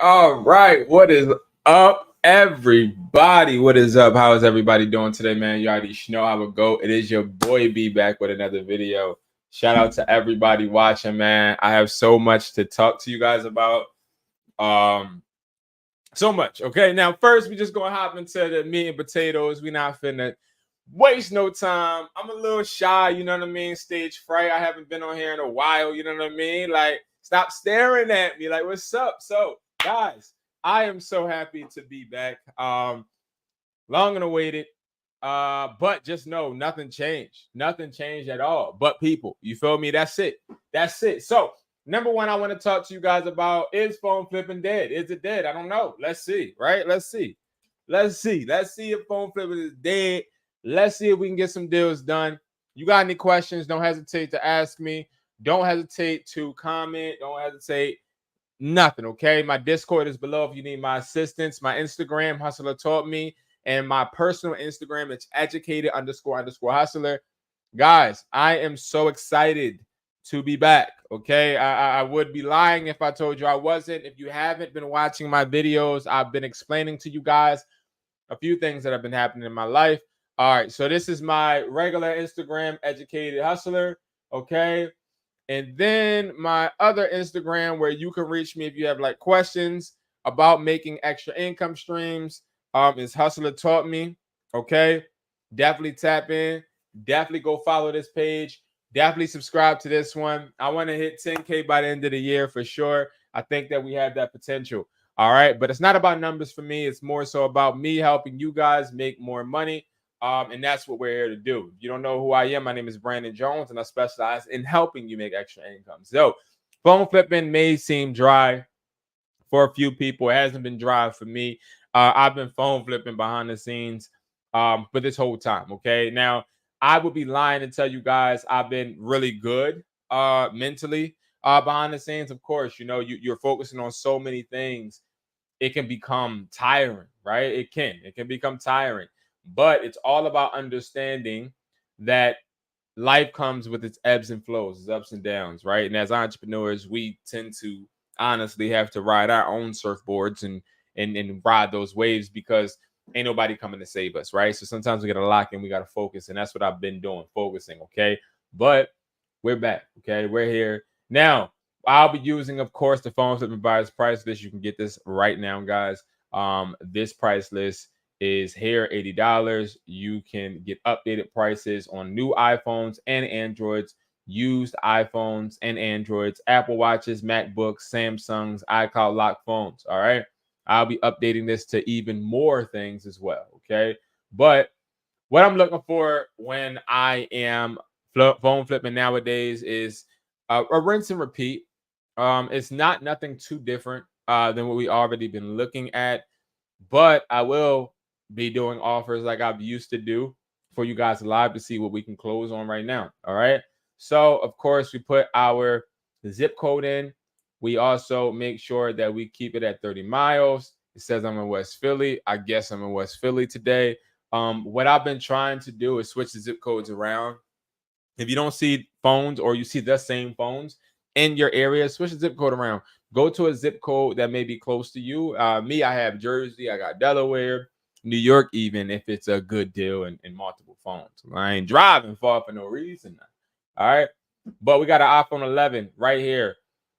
All right. What is up, everybody? What is up? How is everybody doing today, man? You already know how it go. It is your boy B back with another video. Shout out to everybody watching, man. I have so much to talk to you guys about. So much. Okay, now first we just gonna hop into the meat and potatoes. We not finna waste no time. I'm a little shy, you know what I mean? Stage fright. I haven't been on here in a while, you know what I mean? Like, stop staring at me. Like, what's up? So, guys, I am so happy to be back. Long and awaited. But just know nothing changed. Nothing changed at all. But people, you feel me? That's it. That's it. So, number one, I want to talk to you guys about, is phone flipping dead? Is it dead? I don't know. Let's see, right? Let's see. Let's see if phone flipping is dead. Let's see if we can get some deals done. You got any questions? Don't hesitate to ask me. Don't hesitate to comment. Don't hesitate. Nothing, okay? My Discord is below if you need my assistance. My Instagram, Hustler Taught Me, and my personal Instagram, it's educated__hustler. Guys, I am so excited to be back, okay? I would be lying if I told you I wasn't. If you haven't been watching my videos, I've been explaining to you guys a few things that have been happening in my life. All right, so this is my regular Instagram, Educated Hustler, okay? And then my other Instagram, where you can reach me if you have like questions about making extra income streams, is Hustler Taught Me, okay? Definitely tap in. Definitely go follow this page. Definitely subscribe to this one. I want to hit 10K by the end of the year for sure. I think that we have that potential. All right, but it's not about numbers for me. It's more so about me helping you guys make more money. And that's what we're here to do. If you don't know who I am, my name is Brandon Jones, and I specialize in helping you make extra income. So phone flipping may seem dry for a few people. It hasn't been dry for me. I've been phone flipping behind the scenes for this whole time, okay? Now, I would be lying to tell you guys I've been really good mentally behind the scenes. Of course, you know, you're focusing on so many things. It can become tiring, right? It can become tiring. But it's all about understanding that life comes with its ebbs and flows, its ups and downs, right? And as entrepreneurs, we tend to honestly have to ride our own surfboards and ride those waves, because ain't nobody coming to save us, right? So sometimes we got to lock in, we got to focus, and that's what I've been doing, focusing, okay? But we're back, okay? We're here now. I'll be using, of course, the phone flipping buyer's price list. You can get this right now, guys. This price list is here, $80. You can get updated prices on new iPhones and Androids, used iPhones and Androids, Apple Watches, MacBooks, Samsungs, iCloud lock phones. All right. I'll be updating this to even more things as well. Okay. But what I'm looking for when I am phone flipping nowadays is a rinse and repeat. It's not nothing too different than what we already been looking at, but I will be doing offers like I've used to do for you guys live to see what we can close on right now. All right. So, of course, we put our zip code in. We also make sure that we keep it at 30 miles. It says I'm in West Philly. I guess I'm in West Philly today. What I've been trying to do is switch the zip codes around. If you don't see phones, or you see the same phones in your area, switch the zip code around. Go to a zip code that may be close to you. Me, I have Jersey, I got Delaware, New York, even if it's a good deal and multiple phones. I ain't driving far for no reason. All right. But we got an iPhone 11 right here.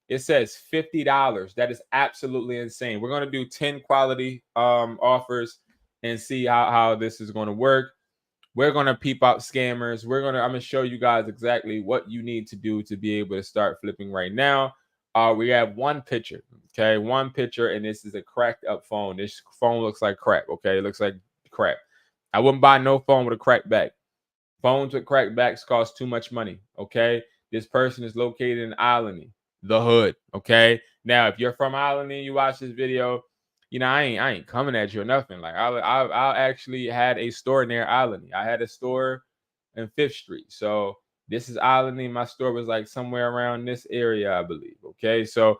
It says $50. That is absolutely insane. We're going to do 10 quality offers and see how this is going to work. We're going to peep out scammers. I'm going to show you guys exactly what you need to do to be able to start flipping right now. We have one picture, okay? One picture, and this is a cracked up phone. This phone looks like crap, okay? It looks like crap. I wouldn't buy no phone with a cracked back. Phones with cracked backs cost too much money, okay? This person is located in Alany, the hood, okay? Now, if you're from Alany, you watch this video, you know, I ain't coming at you or nothing. Like, I actually had a store near Alany. I had a store in 5th Street. So this is Alany. My store was like somewhere around this area, I believe. Okay, so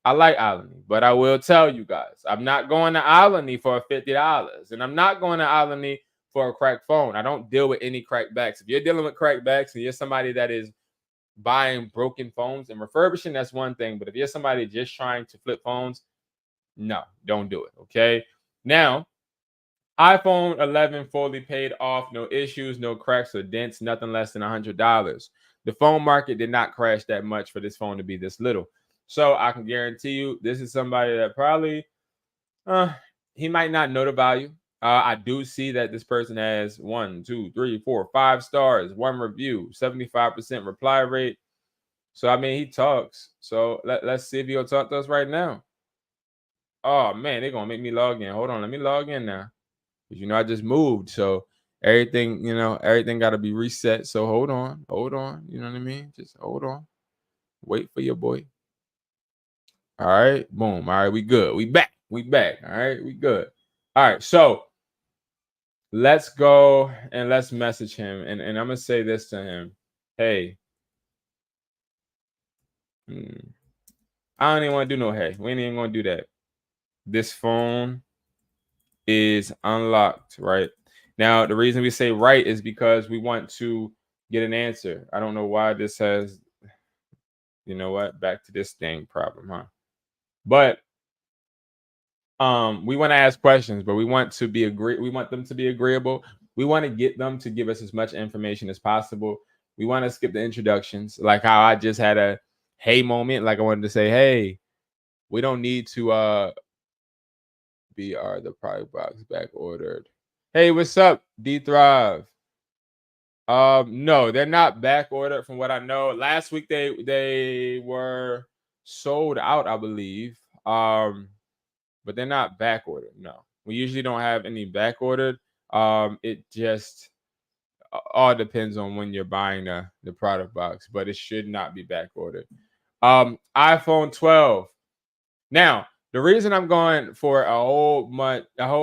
I like Alany, but I will tell you guys, I'm not going to Alany for $50, and I'm not going to Alany for a cracked phone. I don't deal with any cracked backs. If you're dealing with cracked backs and you're somebody that is buying broken phones and refurbishing, that's one thing. But if you're somebody just trying to flip phones, No, don't do it. Okay. Now, iPhone 11 fully paid off, no issues, no cracks or dents, nothing less than $100. The phone market did not crash that much for this phone to be this little. So I can guarantee you, this is somebody that probably uh, he might not know the value. I do see that this person has 1, 2, 3, 4, 5 stars, one review, 75% reply rate. So I mean, he talks. So let's see if he'll talk to us right now. Oh man, they're gonna make me log in. Hold on, let me log in now. Because I just moved. So everything, everything gotta be reset. So hold on, you know what I mean? Just hold on. Wait for your boy. All right, boom. All right, we good. We back. We back. All right, we good. All right, so let's go and let's message him. And I'm gonna say this to him. Hey. I don't even want to do no hey. We ain't even gonna do that. This phone is unlocked, right? Now, the reason we say right is because we want to get an answer. I don't know why this has, you know what, back to this thing problem, huh? But we want to ask questions, but we want them to be agreeable. We want to get them to give us as much information as possible. We want to skip the introductions, like how I just had a hey moment, like I wanted to say, hey, we don't need to BR the product box back ordered. Hey, what's up, D Thrive? No, they're not back ordered from what I know. Last week they were sold out, I believe. But they're not back ordered. No, we usually don't have any back ordered. It just all depends on when you're buying the product box, but it should not be back ordered. iPhone 12. Now, the reason I'm going for a whole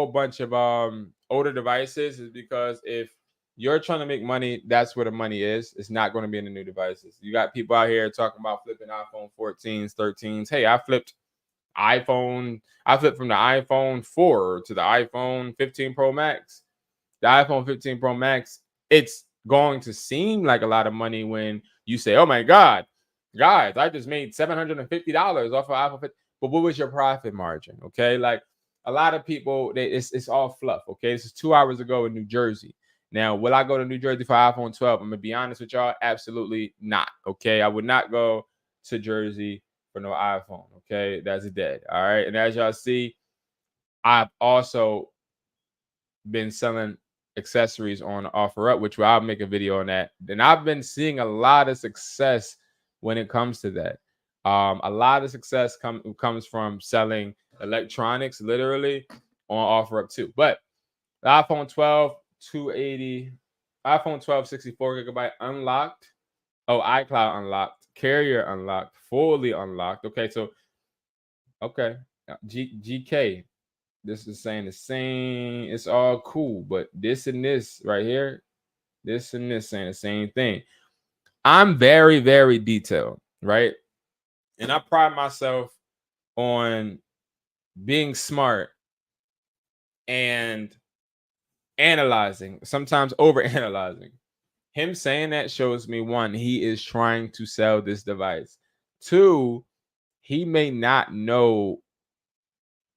bunch of older devices is because if you're trying to make money, that's where the money is. It's not going to be in the new devices. You got people out here talking about flipping iPhone 14s, 13s. Hey, I flipped from the iPhone 4 to the iPhone 15 Pro Max. The iPhone 15 Pro Max, it's going to seem like a lot of money when you say, oh my God, guys, I just made $750 off of iPhone 15. But what was your profit margin? Okay. Like a lot of people, it's all fluff. Okay. This is 2 hours ago in New Jersey. Now, will I go to New Jersey for iPhone 12? I'm going to be honest with y'all. Absolutely not. Okay. I would not go to Jersey for no iPhone. Okay. That's dead. All right. And as y'all see, I've also been selling accessories on OfferUp, which I'll make a video on that. And I've been seeing a lot of success when it comes to that. A lot of success comes from selling electronics literally on OfferUp too. But the iPhone 12 280, iPhone 12 64 gigabyte unlocked. Oh, iCloud unlocked, carrier unlocked, fully unlocked. Okay, so okay, GK. This is saying the same. It's all cool, but this and this right here, this and this saying the same thing. I'm very, very detailed, right? And I pride myself on being smart and analyzing, sometimes over analyzing. Him saying that shows me, one, he is trying to sell this device. Two, he may not know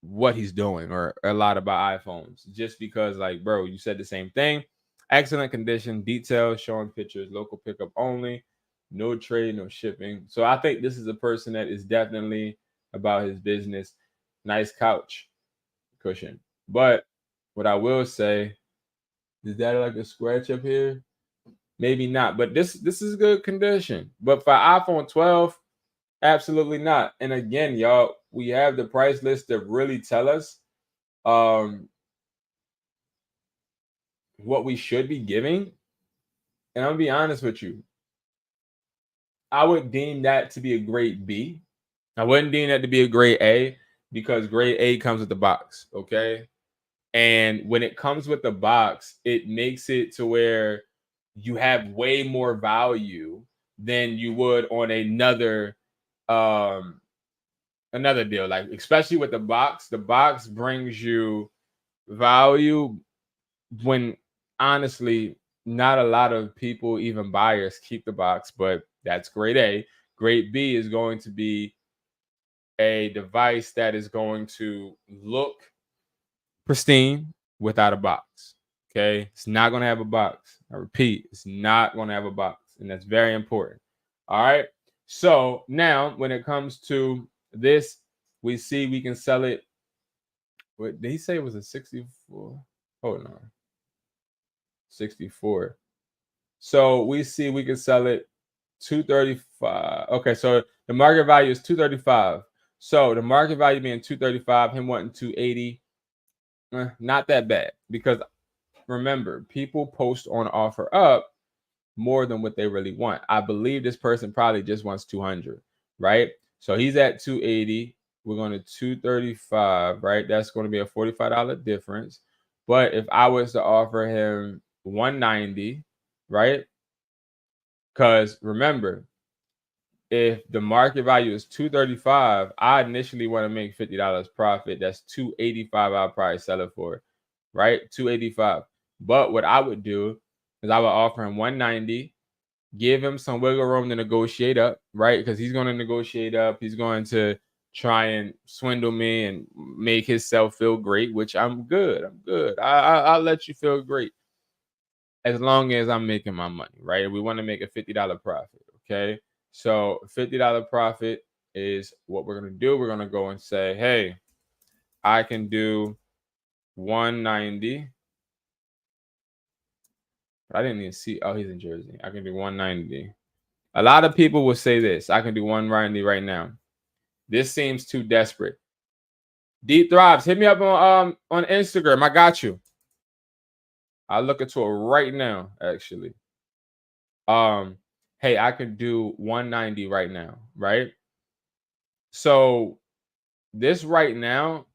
what he's doing or a lot about iPhones, just because, like, bro, you said the same thing. Excellent condition, details, showing pictures, local pickup only, no trade, no shipping. So I think this is a person that is definitely about his business. Nice couch cushion. But what I will say, is that like a scratch up here? Maybe not, but this is good condition. But for iPhone 12, absolutely not. And again, y'all, we have the price list to really tell us what we should be giving. And I'm gonna be honest with you, I would deem that to be a grade B. I wouldn't deem that to be a grade A because grade A comes with the box. Okay. And when it comes with the box, it makes it to where you have way more value than you would on another deal. Like, especially with the box brings you value when honestly not a lot of people, even buyers, keep the box. But that's grade A. Grade B is going to be a device that is going to look pristine without a box. Okay, it's not going to have a box. I repeat, it's not going to have a box, and that's very important. All right. So now, when it comes to this, we see we can sell it. What did he say? It was a 64. Hold on, 64. So we see we can sell it 235. Okay, so the market value is 235. So the market value being 235, him wanting 280, not that bad, because remember, people post on offer up more than what they really want. I believe this person probably just wants 200, right? So he's at 280. We're going to 235, right? That's going to be a $45 difference. But if I was to offer him 190, right? Because remember, if the market value is 235, I initially want to make $50 profit. That's 285. I'll probably sell it for, right? 285. But what I would do is I would offer him 190, give him some wiggle room to negotiate up, right? Because he's going to negotiate up. He's going to try and swindle me and make himself feel great, which I'm good. I'm good. I'll let you feel great as long as I'm making my money, right? We want to make a $50 profit, okay? So $50 profit is what we're going to do. We're going to go and say, hey, I can do 190. I didn't even see. Oh, he's in Jersey. I can do 190. A lot of people will say this. I can do 190 right now. This seems too desperate. Deep Thrives, hit me up on Instagram. I got you. I'll look into it right now, actually. Hey, I can do 190 right now, right? So this right now,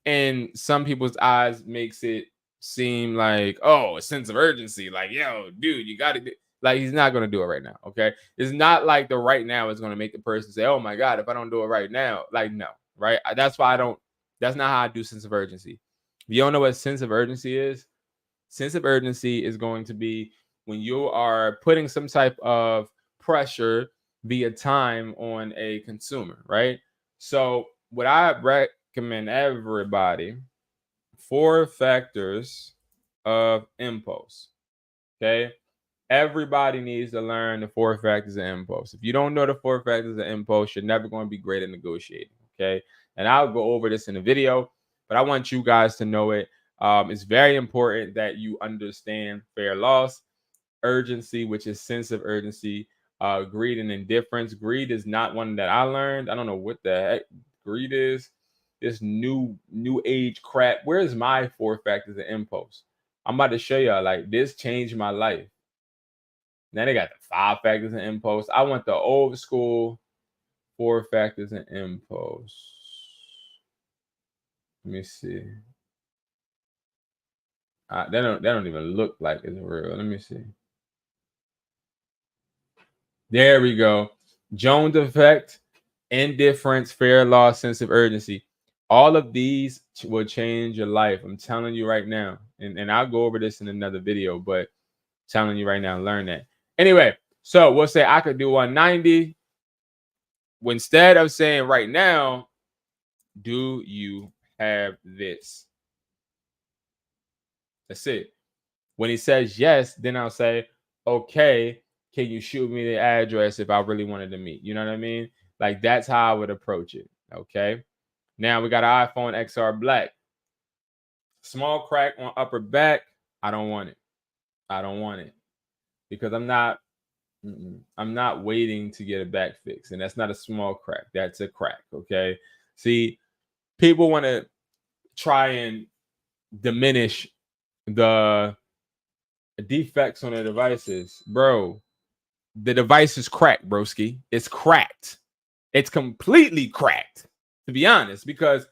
in some people's eyes, makes it seem like, oh, a sense of urgency. Like, yo, dude, you got to do. Like, he's not going to do it right now, okay? It's not like the right now is going to make the person say, oh, my God, if I don't do it right now, like, no, right? That's why I don't, that's not how I do sense of urgency. If you don't know what sense of urgency is going to be when you are putting some type of pressure via time on a consumer, right? So what I recommend everybody, 4 factors of impulse, okay? Everybody needs to learn the 4 factors of impulse. If you don't know the 4 factors of impulse, you're never going to be great at negotiating, okay? And I'll go over this in a video, but I want you guys to know it. It's very important that you understand fair loss, urgency, which is sense of urgency, greed and indifference. Greed is not one that I learned. I don't know what the heck greed is. This new age crap. Where's my 4 factors of impulse? I'm about to show y'all. Like, this changed my life. Now they got the 5 factors of impulse. I want the old school 4 factors of impulse. Let me see. That don't even look like it's real. Let me see. There we go. Jones effect, indifference, fair loss, sense of urgency. All of these will change your life. I'm telling you right now. And I'll go over this in another video, but telling you right now, learn that. Anyway, so we'll say I could do 190. Instead of saying right now, do you have this? That's it. When he says yes, then I'll say, okay, can you shoot me the address if I really wanted to meet? You know what I mean? Like, that's how I would approach it. Okay. Now we got an iPhone XR Black. Small crack on upper back. I don't want it. I don't want it. Because I'm not waiting to get a back fix. And that's not a small crack. That's a crack. Okay. See, people want to try and diminish the defects on the devices. Bro, the device is cracked, broski. It's cracked. It's completely cracked, to be honest, because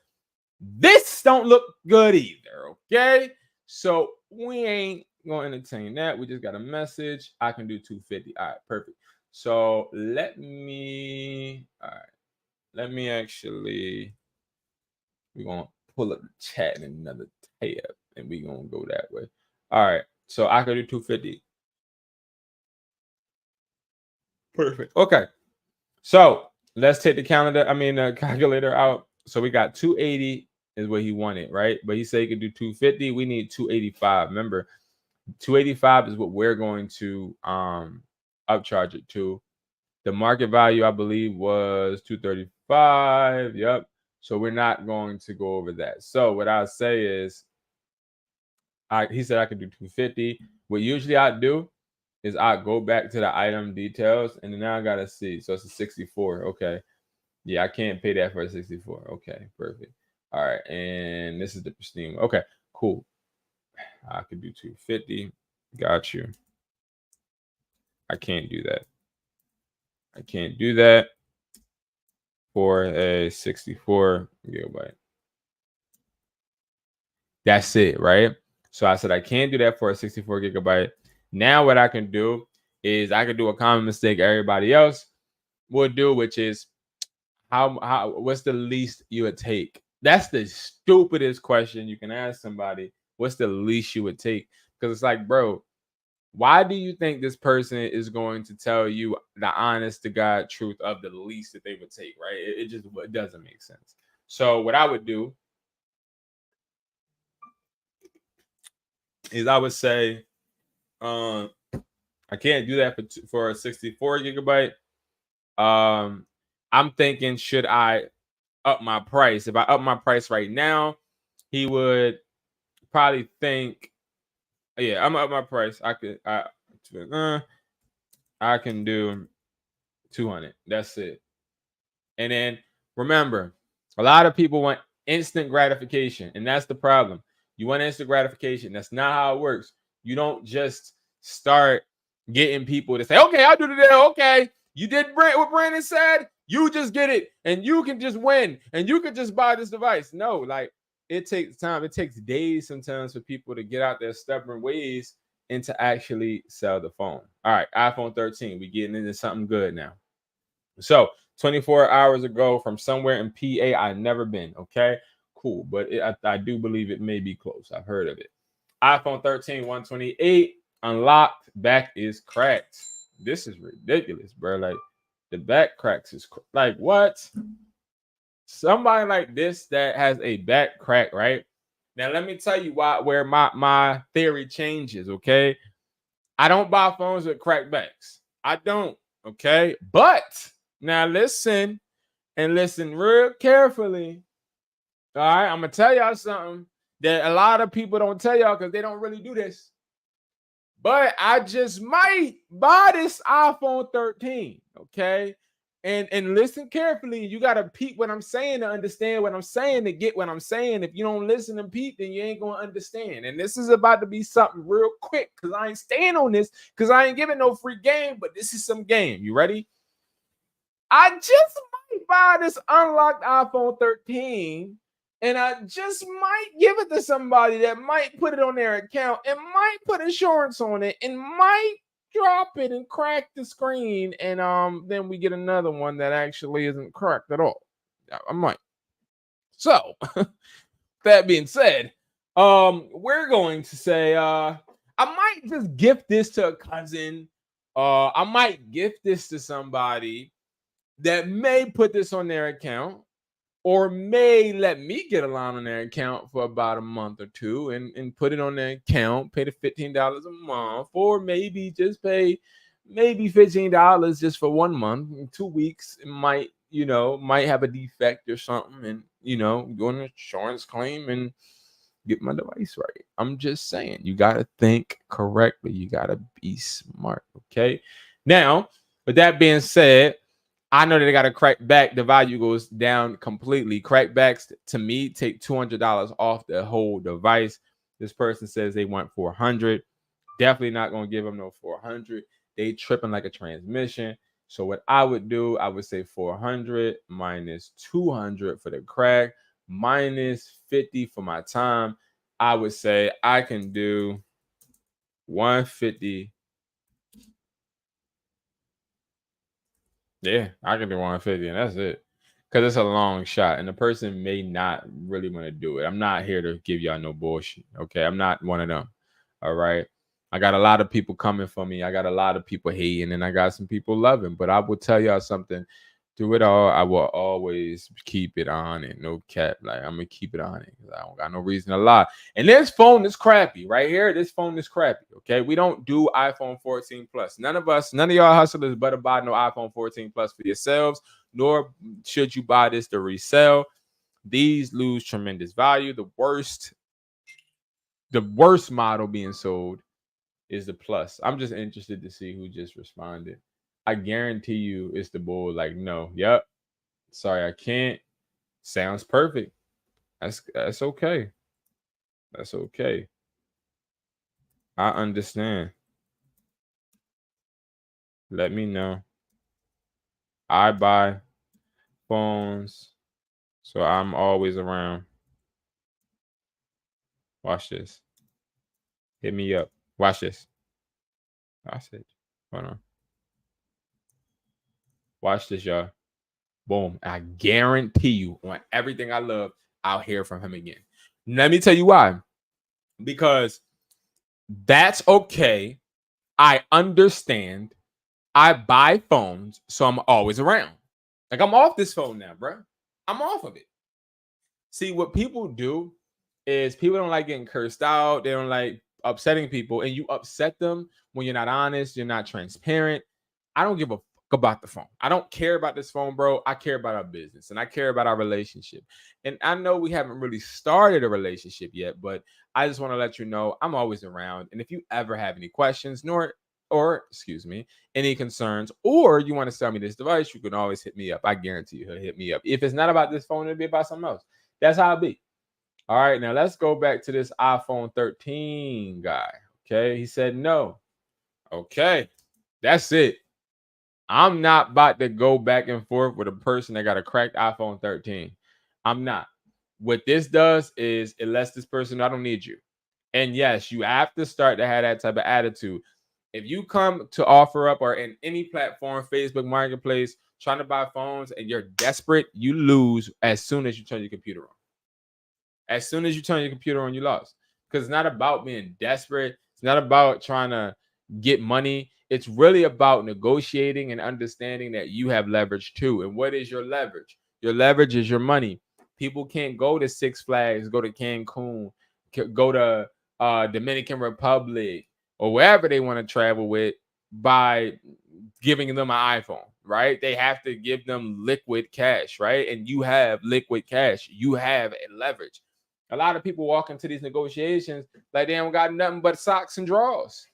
this don't look good either, okay? So we ain't going to entertain that. We just got a message. I can do 250. All right, perfect. So let me actually, we're going to pull up the chat in another tab, and we're going to go that way. All right, so I can do 250. Perfect. Okay. So let's take the calculator out. So we got 280 is what he wanted, right? But he said he could do 250. We need 285. Remember, 285 is what we're going to upcharge it to. The market value, I believe, was 235. Yep. So we're not going to go over that. So what I'll say is, he said I could do 250. What usually I do is I go back to the item details, and then now I gotta see. So it's a 64. Okay. Yeah, I can't pay that for a 64. Okay, perfect. All right, and this is the pristine. Okay, cool. I could do 250. Got you. I can't do that. I can't do that for a 64 gigabyte. That's it, right? So I said I can't do that for a 64 gigabyte. Now what I can do is I can do a common mistake everybody else would do, which is what's the least you would take? That's the stupidest question you can ask somebody. What's the least you would take? Because it's like, bro, why do you think this person is going to tell you the honest to God truth of the least that they would take, right? It doesn't make sense. So what I would do is I would say, I can't do that for a 64 gigabyte. I'm thinking, should I up my price? If I up my price right now, he would probably think, yeah, I'm up my price. I can do 200. That's it. And then remember, a lot of people want instant gratification, and that's the problem. You want instant gratification. That's not how it works. You don't just start getting people to say, okay, I'll do it. Okay, you did what Brandon said. You just get it, and you can just win, and you can just buy this device. No, like, it takes time. It takes days sometimes for people to get out their stubborn ways and to actually sell the phone. All right, iPhone 13. We're getting into something good now. So 24 hours ago from somewhere in PA, I've never been. Okay, cool. But I do believe it may be close. I've heard of it. iPhone 13, 128, unlocked. Back is cracked. This is ridiculous, bro. Like, the back cracks is like, what? Somebody like this that has a back crack, right? Now, let me tell you where my theory changes, okay? I don't buy phones with cracked backs. I don't, okay? But now listen, and listen real carefully. All right, I'm going to tell y'all something that a lot of people don't tell y'all because they don't really do this. But I just might buy this iPhone 13, okay? And listen carefully. You got to peep what I'm saying to understand what I'm saying, to get what I'm saying. If you don't listen and peep, then you ain't going to understand. And this is about to be something real quick because I ain't staying on this because I ain't giving no free game, but this is some game. You ready? I just might buy this unlocked iPhone 13, and I just might give it to somebody that might put it on their account and might put insurance on it and might drop it and crack the screen, and then we get another one that actually isn't cracked at all. I might. So that being said, we're going to say I might just gift this to a cousin. I might gift this to somebody that may put this on their account, or may let me get a line on their account for about a month or two and put it on their account, pay the $15 a month, or maybe just pay maybe $15 just for 1 month. In 2 weeks, it might have a defect or something, and do an insurance claim and get my device right. I'm just saying, you got to think correctly. You got to be smart, okay? Now, with that being said, I know that they got a crack back. The value goes down completely. Crackbacks to me take $200 off the whole device. This person says they want 400. Definitely not going to give them no 400. They tripping like a transmission. So what I would do, I would say 400 minus 200 for the crack, minus 50 for my time. I would say I can do 150. Yeah, I can do 150, and that's it. Because it's a long shot, and the person may not really want to do it. I'm not here to give y'all no bullshit, okay? I'm not one of them, all right? I got a lot of people coming for me. I got a lot of people hating, and I got some people loving. But I will tell y'all something. Through it all, I will always keep it on it. No cap. Like, I'm gonna keep it on it. I don't got no reason to lie. And this phone is crappy right here. This phone is crappy. Okay. We don't do iPhone 14 Plus. None of y'all hustlers better buy no iPhone 14 Plus for yourselves, nor should you buy this to resell. These lose tremendous value. The worst model being sold is the Plus. I'm just interested to see who just responded. I guarantee you it's the bull. Like, no, yep. Sorry, I can't. Sounds perfect. That's okay. That's okay. I understand. Let me know. I buy phones, so I'm always around. Watch this. Hit me up. Watch this. I said, hold on. Watch this, y'all. Boom. I guarantee you on everything I love, I'll hear from him again. Let me tell you why. Because that's okay. I understand. I buy phones, so I'm always around. Like, I'm off this phone now, bro. I'm off of it. See, what people do is people don't like getting cursed out. They don't like upsetting people, and you upset them when you're not honest, you're not transparent. I don't give a fuck about the phone. I don't care about this phone, bro. I care about our business, and I care about our relationship. And I know we haven't really started a relationship yet, but I just want to let you know I'm always around. And if you ever have any questions, or excuse me, any concerns, or you want to sell me this device, you can always hit me up. I guarantee you he'll hit me up. If it's not about this phone, it'll be about something else. That's how it be. All right, now let's go back to this iPhone 13 guy. Okay, he said no. Okay, that's it. I'm not about to go back and forth with a person that got a cracked iPhone 13. I'm not. What this does is it lets this person know I don't need you. And yes, you have to start to have that type of attitude. If you come to OfferUp or in any platform, Facebook Marketplace, trying to buy phones and you're desperate, you lose as soon as you turn your computer on. As soon as you turn your computer on, you lost. Because it's not about being desperate. It's not about trying to get money. It's really about negotiating and understanding that you have leverage too. And what is your leverage? Your leverage is your money. People can't go to Six Flags, go to Cancun, go to Dominican Republic, or wherever they want to travel with by giving them an iPhone, right? They have to give them liquid cash, right? And you have liquid cash. You have a leverage. A lot of people walk into these negotiations like they don't got nothing but socks and drawers.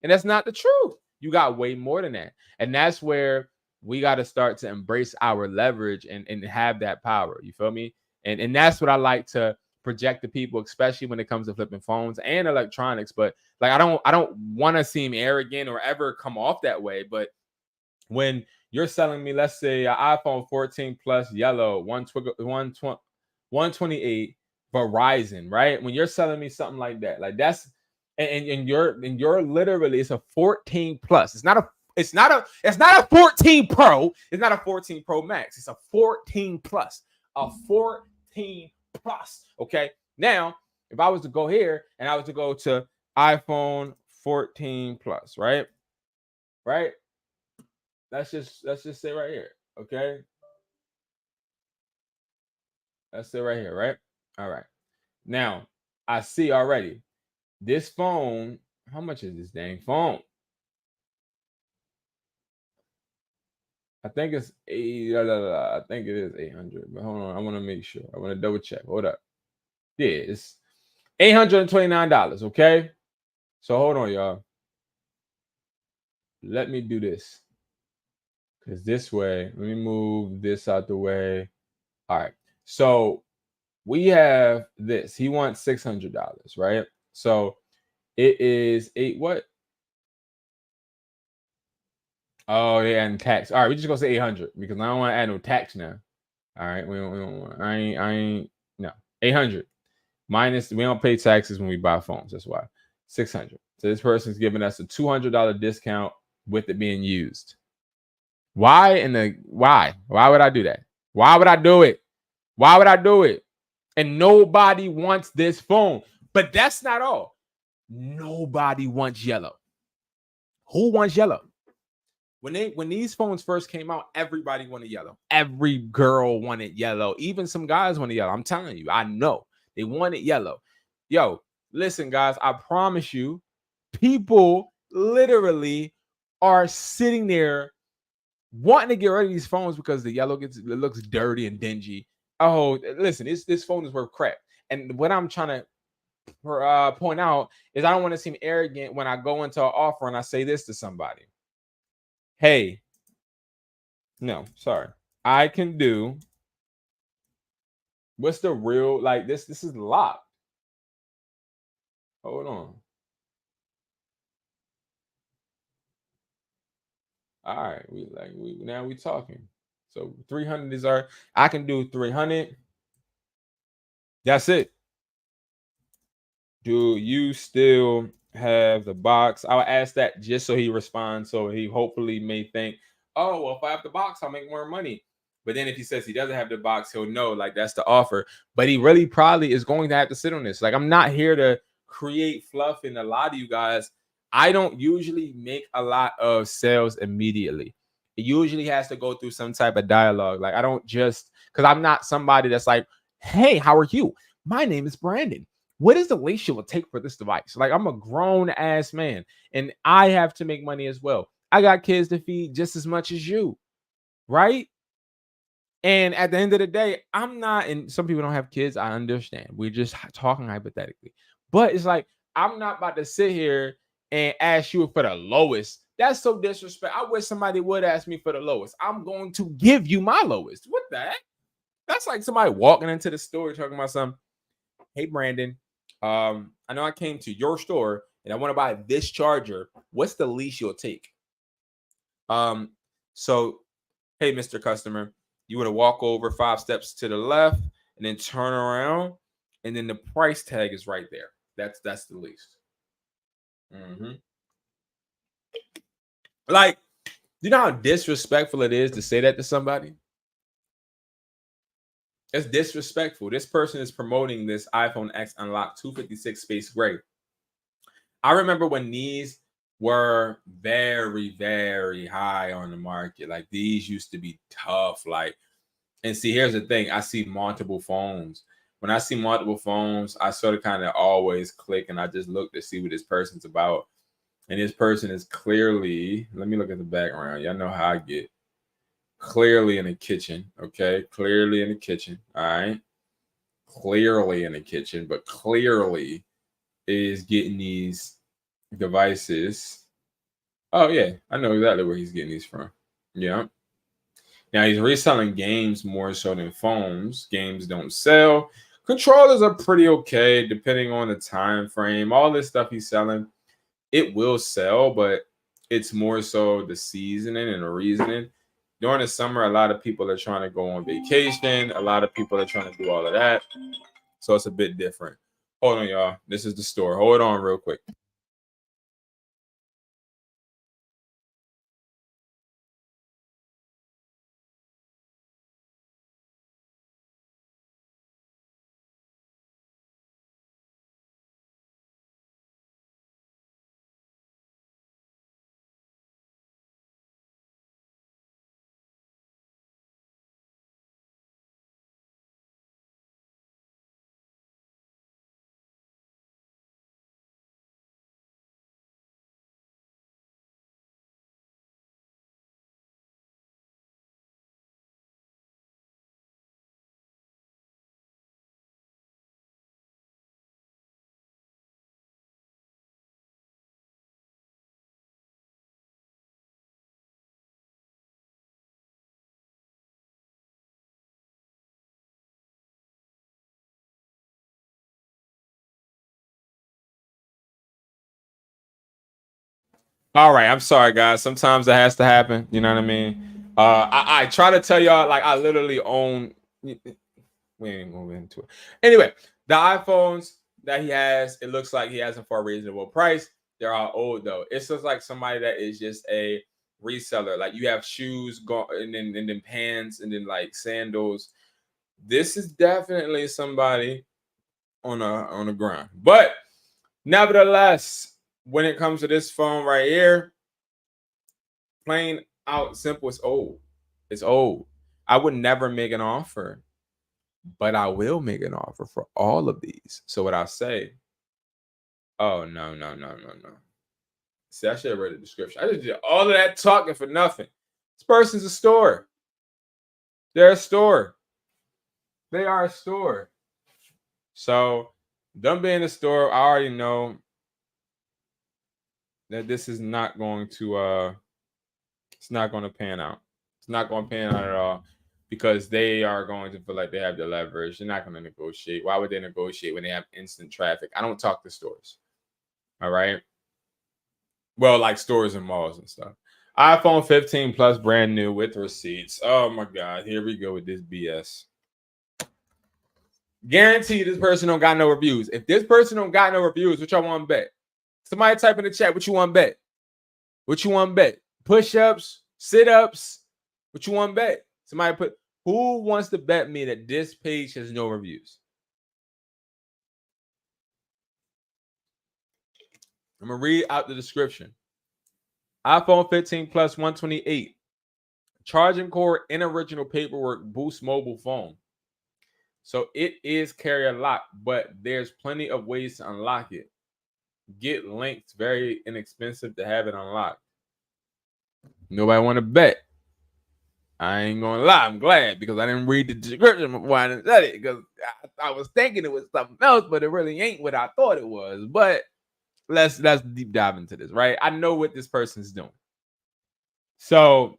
And that's not the truth. You got way more than that. And that's where we got to start to embrace our leverage and have that power. You feel me? And that's what I like to project to people, especially when it comes to flipping phones and electronics. But like, I don't want to seem arrogant or ever come off that way. But when you're selling me, let's say an iPhone 14 Plus yellow, 128 Verizon, right? When you're selling me something like that, like that's and you're literally, it's a 14 Plus. It's not a 14 Pro. It's not a 14 Pro Max. It's a 14 Plus. A 14 Plus. Okay. Now, if I was to go here and I was to go to iPhone 14 Plus, right? Right? Let's just say right here. Okay. Let's say right here, right? All right. Now, I see already this phone. How much is this dang phone? I think it's I think it is 800. But hold on, I want to make sure. I want to double check. Hold up. Yeah, it's $829. Okay. So hold on, y'all. Let me do this. Because this way, let me move this out the way. All right. So we have this. He wants $600, right? So it is what? Oh, yeah, and tax. All right, we're just gonna say 800 because I don't want to add no tax now. All right, we don't want. I ain't. No, 800 minus. We don't pay taxes when we buy phones. That's why 600. So this person's giving us a $200 discount with it being used. Why would I do that? Why would I do it? Why would I do it? And nobody wants this phone. But that's not all. Nobody wants yellow. Who wants yellow? When these phones first came out, everybody wanted yellow. Every girl wanted yellow. Even some guys wanted yellow. I'm telling you, I know they wanted yellow. Yo, listen, guys, I promise you, people literally are sitting there wanting to get rid of these phones because the yellow looks dirty and dingy. Oh, listen, this phone is worth crap. And what I'm trying to point out is I don't want to seem arrogant when I go into an offer and I say this to somebody. Hey, no, sorry. I can do what's the real like this is locked. Hold on. All right, we now we talking. So 300 is our I can do 300. That's it. Do you still have the box? I'll ask that just so he responds. So he hopefully may think, oh, well, if I have the box, I'll make more money. But then if he says he doesn't have the box, he'll know like that's the offer. But he really probably is going to have to sit on this. Like, I'm not here to create fluff. And a lot of you guys, I don't usually make a lot of sales immediately. It usually has to go through some type of dialogue. Like, I don't just because I'm not somebody that's like, hey, how are you? My name is Brandon. What is the least you will take for this device? Like, I'm a grown ass man and I have to make money as well. I got kids to feed just as much as you, right? And at the end of the day, I'm not, and some people don't have kids. I understand. We're just talking hypothetically. But it's like, I'm not about to sit here and ask you for the lowest. That's so disrespectful. I wish somebody would ask me for the lowest. I'm going to give you my lowest. What the heck? That's like somebody walking into the store talking about something. Hey, Brandon, I know I came to your store and I want to buy this charger. What's the least you'll take? So, hey, Mr. Customer, you want to walk over 5 steps to the left and then turn around, and then the price tag is right there. That's the least. Like, you know how disrespectful it is to say that to somebody? It's disrespectful. This person is promoting this iPhone X Unlock 256 Space Gray. I remember when these were very, very high on the market. Like, these used to be tough. Like, and see, here's the thing. I see multiple phones. When I see multiple phones, I sort of kind of always click and I just look to see what this person's about. And this person is clearly, let me look at the background. Y'all know how I get. Clearly in the kitchen, okay? Clearly in the kitchen, all right? Clearly in the kitchen, but clearly is getting these devices. Oh, yeah, I know exactly where he's getting these from. Yeah. Now he's reselling games more so than phones. Games don't sell. Controllers are pretty okay, depending on the time frame. All this stuff he's selling, it will sell, but it's more so the seasoning and the reasoning. During the summer, a lot of people are trying to go on vacation. A lot of people are trying to do all of that. So it's a bit different. Hold on, y'all. This is the store. Hold on real quick. All right, I'm sorry, guys. Sometimes that has to happen. You know what I mean? I try to tell y'all like I literally own. We ain't gonna get into it. Anyway, the iPhones that he has, it looks like he has them for a reasonable price. They're all old though. It's just like somebody that is just a reseller. Like you have shoes, and then pants, and then like sandals. This is definitely somebody on a grind. But nevertheless, when it comes to this phone right here, plain out simple. It's old. It's old. I would never make an offer, but I will make an offer for all of these. So what I say, oh no, no, no, no, no. See, I should have read the description. I just did all of that talking for nothing. This person's a store. They're a store. They are a store. So them being a store, I already know that this is not going to it's not going to pan out. It's not going to pan out at all because they are going to feel like they have the leverage. They're not going to negotiate. Why would they negotiate when they have instant traffic? I don't talk to stores. All right. Well, like stores and malls and stuff. iPhone 15 Plus brand new with receipts. Oh my God. Here we go with this BS. Guarantee this person don't got no reviews. If this person don't got no reviews, what y'all want to bet? Somebody type in the chat what you want to bet. What you want to bet? Push-ups, sit-ups. What you want to bet? Somebody put, who wants to bet me that this page has no reviews? I'm going to read out the description. iPhone 15 Plus 128. Charging cord and original paperwork boost mobile phone. So it is carry a lock, but there's plenty of ways to unlock it. Get links, very inexpensive to have it unlocked. Nobody want to bet. I ain't gonna lie, I'm glad because I didn't read the description before I said it because I was thinking it was something else, but it really ain't what I thought it was. But let's deep dive into this, right? I know what this person's doing. So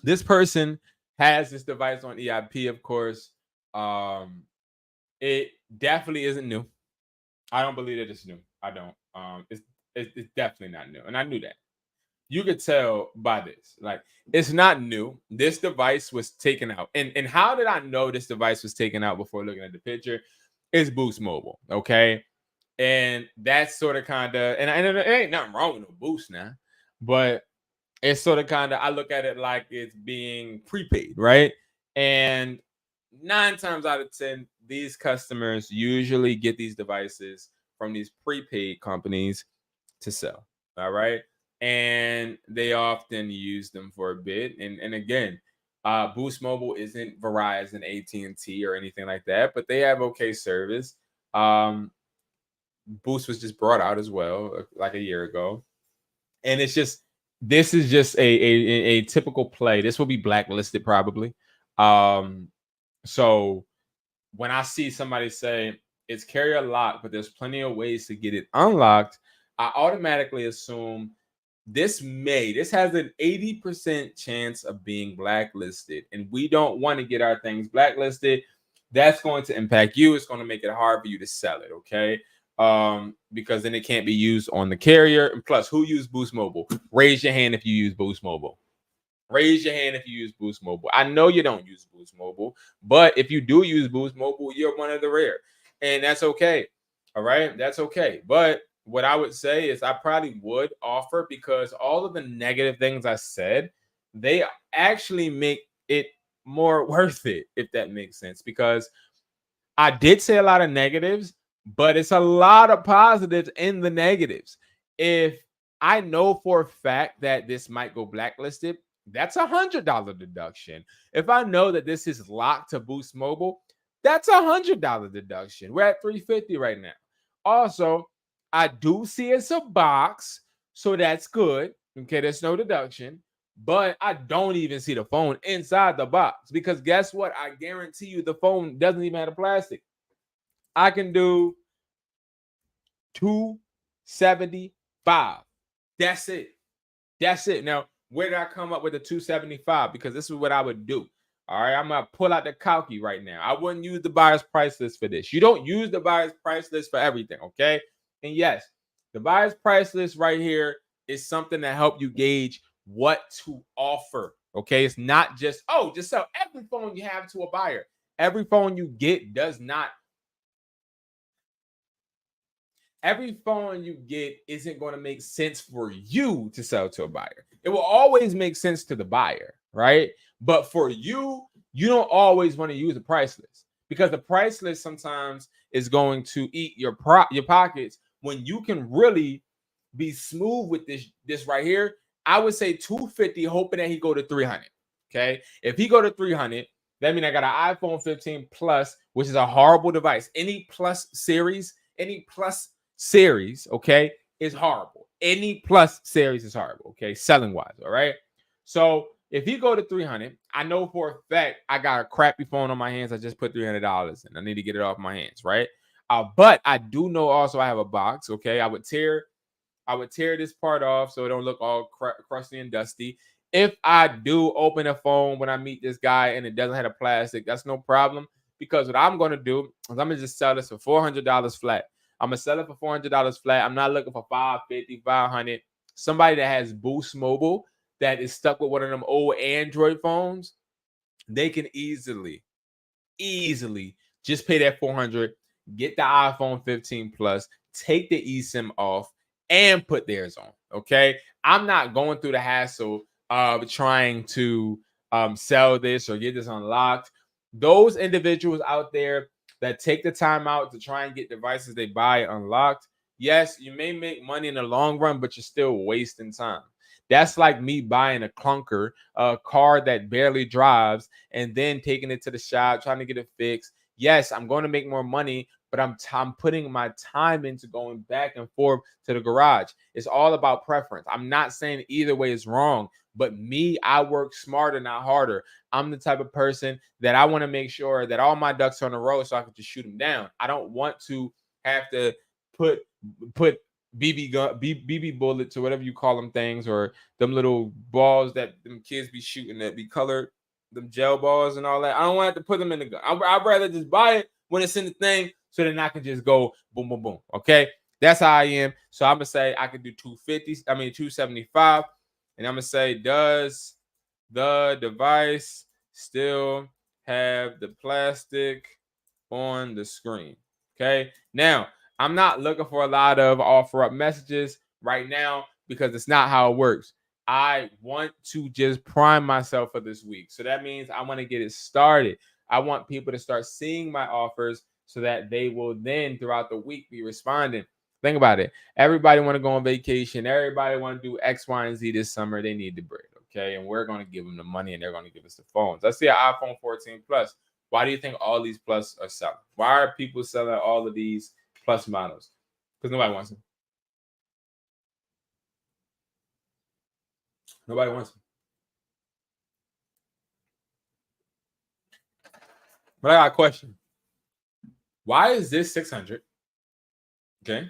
this person has this device on EIP, of course. It definitely isn't new. I don't believe that it's new. I don't. It's definitely not new, and I knew that. You could tell by this. Like, it's not new. This device was taken out. And how did I know this device was taken out before looking at the picture? It's Boost Mobile, okay? And that's sort of kind of, and it ain't nothing wrong with no Boost now, but it's sort of kind of, I look at it like it's being prepaid, right? And 9 times out of 10, these customers usually get these devices from these prepaid companies to sell, all right? And they often use them for a bit. And again, Boost Mobile isn't Verizon, AT&T, or anything like that, but they have okay service. Boost was just brought out as well, like a year ago. And it's just, this is just a typical play. This will be blacklisted probably. So when I see somebody say it's carrier locked, but there's plenty of ways to get it unlocked, I automatically assume this has an 80% chance of being blacklisted, and we don't want to get our things blacklisted. That's going to impact you. It's going to make it hard for you to sell it, okay? Because then it can't be used on the carrier. And plus, who used Boost Mobile? Raise your hand if you use Boost Mobile. Raise your hand if you use Boost Mobile. I know you don't use Boost Mobile, but if you do use Boost Mobile, you're one of the rare, and that's okay. All right, that's okay. But what I would say is I probably would offer, because all of the negative things I said, they actually make it more worth it, if that makes sense. Because I did say a lot of negatives, but it's a lot of positives in the negatives. If I know for a fact that this might go blacklisted, that's $100 deduction. If I know that this is locked to Boost Mobile, that's $100 deduction. We're at $350 right now. Also, I do see it's a box, so that's good. Okay, there's no deduction, but I don't even see the phone inside the box, because guess what? I guarantee you the phone doesn't even have the plastic. I can do $275. That's it. That's it. Now, where did I come up with the $275? Because this is what I would do. All right, I'm gonna pull out the calci right now. I wouldn't use the buyer's price list for this. You don't use the buyer's price list for everything, okay? And yes, the buyer's price list right here is something to help you gauge what to offer. Okay, it's not just, oh, just sell every phone you have to a buyer. Every phone you get does not. Every phone you get isn't going to make sense for you to sell to a buyer. It will always make sense to the buyer, right? But for you, you don't always want to use a price list, because the price list sometimes is going to eat your pockets when you can really be smooth with this right here I would say 250, hoping that he go to 300. Okay, if he go to 300, that means I got an iPhone 15 Plus, which is a horrible device. Any Plus series, okay, is horrible. Any Plus series is horrible. Okay, selling wise, all right. So if he go to 300, I know for a fact I got a crappy phone on my hands. I just put $300 in. I need to get it off my hands, right? But I do know also I have a box. Okay, I would tear this part off so it don't look all crusty and dusty. If I do open a phone when I meet this guy and it doesn't have a plastic, that's no problem. Because what I'm going to do is I'm going to just sell this for $400 flat. I'm going to sell it for $400 flat. I'm not looking for $550, $500. Somebody that has Boost Mobile that is stuck with one of them old Android phones, they can easily just pay that $400, get the iPhone 15 Plus, take the eSIM off, and put theirs on. Okay, I'm not going through the hassle of trying to sell this or get this unlocked. Those individuals out there that take the time out to try and get devices they buy unlocked, yes, you may make money in the long run, but you're still wasting time. That's like me buying a clunker, a car that barely drives, and then taking it to the shop, trying to get it fixed. Yes, I'm going to make more money, but I'm putting my time into going back and forth to the garage. It's all about preference. I'm not saying either way is wrong, but me, I work smarter, not harder. I'm the type of person that I want to make sure that all my ducks are on the road so I can just shoot them down. I don't want to have to put BB bullets or whatever you call them things, or them little balls that them kids be shooting that be colored, them gel balls and all that. I don't want to have to put them in the gun. I'd rather just buy it when it's in the thing, so then I can just go boom, boom, boom. Okay, that's how I am. So I'm gonna say I could do 275, and I'm gonna say, does the device still have the plastic on the screen? Okay, now I'm not looking for a lot of offer up messages right now because it's not how it works. I want to just prime myself for this week. So that means I want to get it started. I want people to start seeing my offers so that they will then throughout the week be responding. Think about it. Everybody want to go on vacation. Everybody want to do X, Y, and Z this summer. They need the bread, okay? And we're going to give them the money and they're going to give us the phones. Let's see an iPhone 14 Plus. Why do you think all these Plus are selling? Why are people selling all of these Plus models? Because nobody wants them. Nobody wants them. But I got a question. Why is this 600? Okay.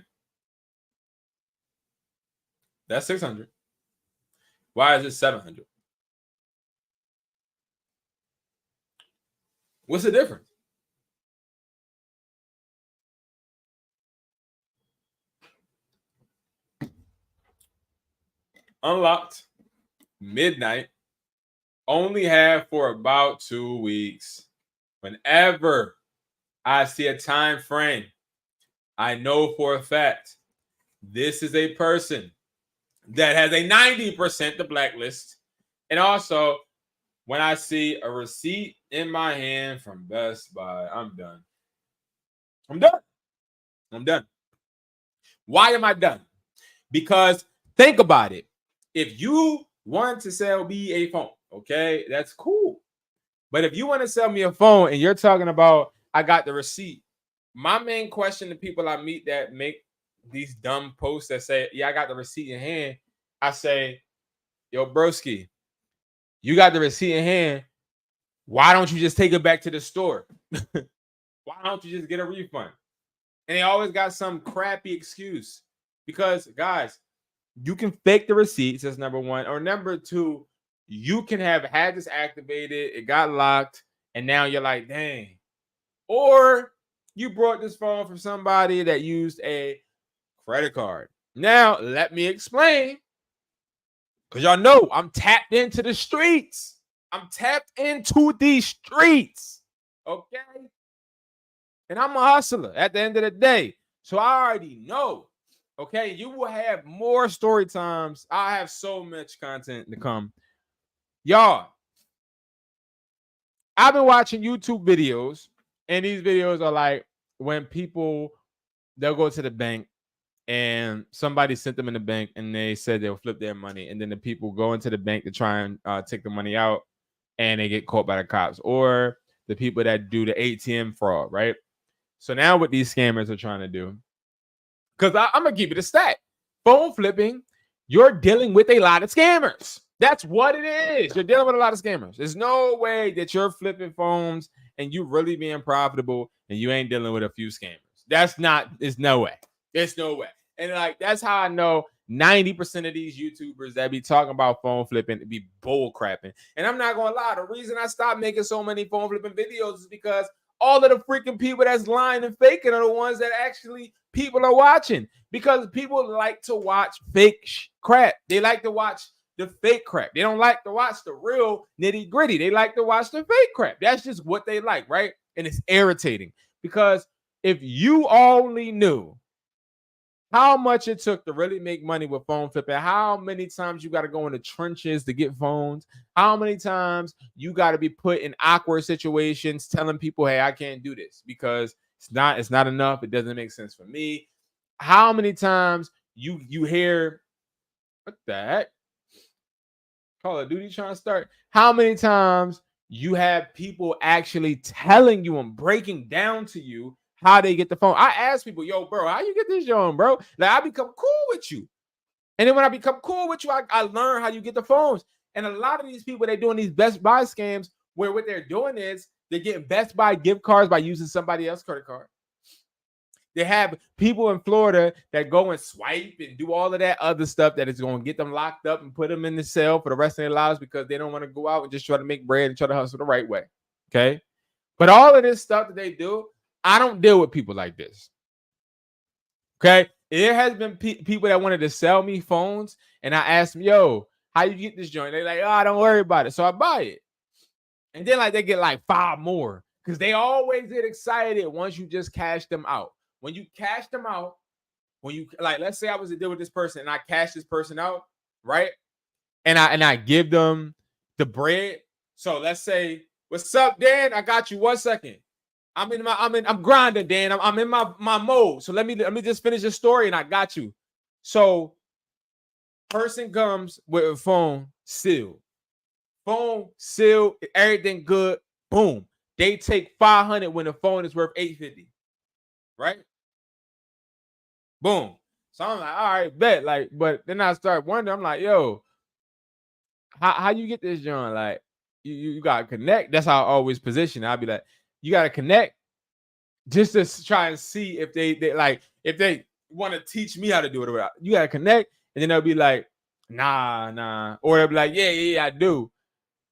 That's 600. Why is this 700? What's the difference? Unlocked, midnight, only have for about 2 weeks. Whenever I see a time frame, I know for a fact this is a person that has a 90% the blacklist. And also, when I see a receipt in my hand from Best Buy, I'm done. I'm done. Why am I done? Because think about it. If you want to sell me a phone, okay, that's cool. But if you want to sell me a phone and you're talking about, I got the receipt, my main question to people I meet that make these dumb posts that say, yeah, I got the receipt in hand, I say, yo, broski, you got the receipt in hand. Why don't you just take it back to the store? Why don't you just get a refund? And they always got some crappy excuse. Because, guys, you can fake the receipts, that's number one. Or number two, you can have had this activated, it got locked, and now you're like, dang. Or you brought this phone from somebody that used a credit card. Now, let me explain. Because y'all know I'm tapped into the streets. I'm tapped into these streets. Okay? And I'm a hustler at the end of the day. So I already know. Okay, you will have more story times. I have so much content to come. Y'all, I've been watching YouTube videos, and these videos are like when people, they'll go to the bank and somebody sent them in the bank and they said they'll flip their money, and then the people go into the bank to try and take the money out, and they get caught by the cops, or the people that do the ATM fraud, right? So now what these scammers are trying to do, because I'm gonna keep it a stat, phone flipping, you're dealing with a lot of scammers. That's what it is. You're dealing with a lot of scammers. There's no way that you're flipping phones and you really being profitable and you ain't dealing with a few scammers. That's not, there's no way. There's no way. And like, that's how I know 90% of these YouTubers that be talking about phone flipping to be bull crapping. And I'm not gonna lie, the reason I stopped making so many phone flipping videos is because all of the freaking people that's lying and faking are the ones that actually people are watching, because people like to watch fake crap. They like to watch the fake crap. They don't like to watch the real nitty gritty. They like to watch the fake crap. That's just what they like, right? And it's irritating, because if you only knew how much it took to really make money with phone flipping, how many times you got to go in the trenches to get phones, how many times you got to be put in awkward situations telling people, hey, I can't do this because it's not enough. It doesn't make sense for me. How many times you hear, what the heck? Call of Duty trying to start. How many times you have people actually telling you and breaking down to you how they get the phone? I ask people, yo, bro, how you get this on, bro? Like, I become cool with you. And then when I become cool with you, I learn how you get the phones. And a lot of these people, they're doing these Best Buy scams where what they're doing is they're getting Best Buy gift cards by using somebody else's credit card. They have people in Florida that go and swipe and do all of that other stuff that is going to get them locked up and put them in the cell for the rest of their lives because they don't want to go out and just try to make bread and try to hustle the right way. Okay. But all of this stuff that they do, I don't deal with people like this. Okay. There has been people that wanted to sell me phones, and I asked them, yo, how you get this joint? They're like, oh, don't worry about it. So I buy it. And then like they get like 5 more because they always get excited once you just cash them out. When you cash them out, when you like, let's say I was to deal with this person and I cash this person out, right? And I give them the bread. So let's say, what's up, Dan? I got you 1 second. I'm grinding, Dan. I'm in my mode. So let me just finish the story and I got you. So person comes with a phone sealed. Phone sealed, everything good. Boom. They take 500 when the phone is worth 850. Right? Boom. So I'm like, all right, bet. Like, but then I start wondering, I'm like, yo, how you get this joint? Like, you gotta connect. That's how I always position it. I'll be like, you gotta connect just to try and see if they like, if they want to teach me how to do it or whatever. You gotta connect, and then they'll be like, nah. Or they'll be like, yeah, I do.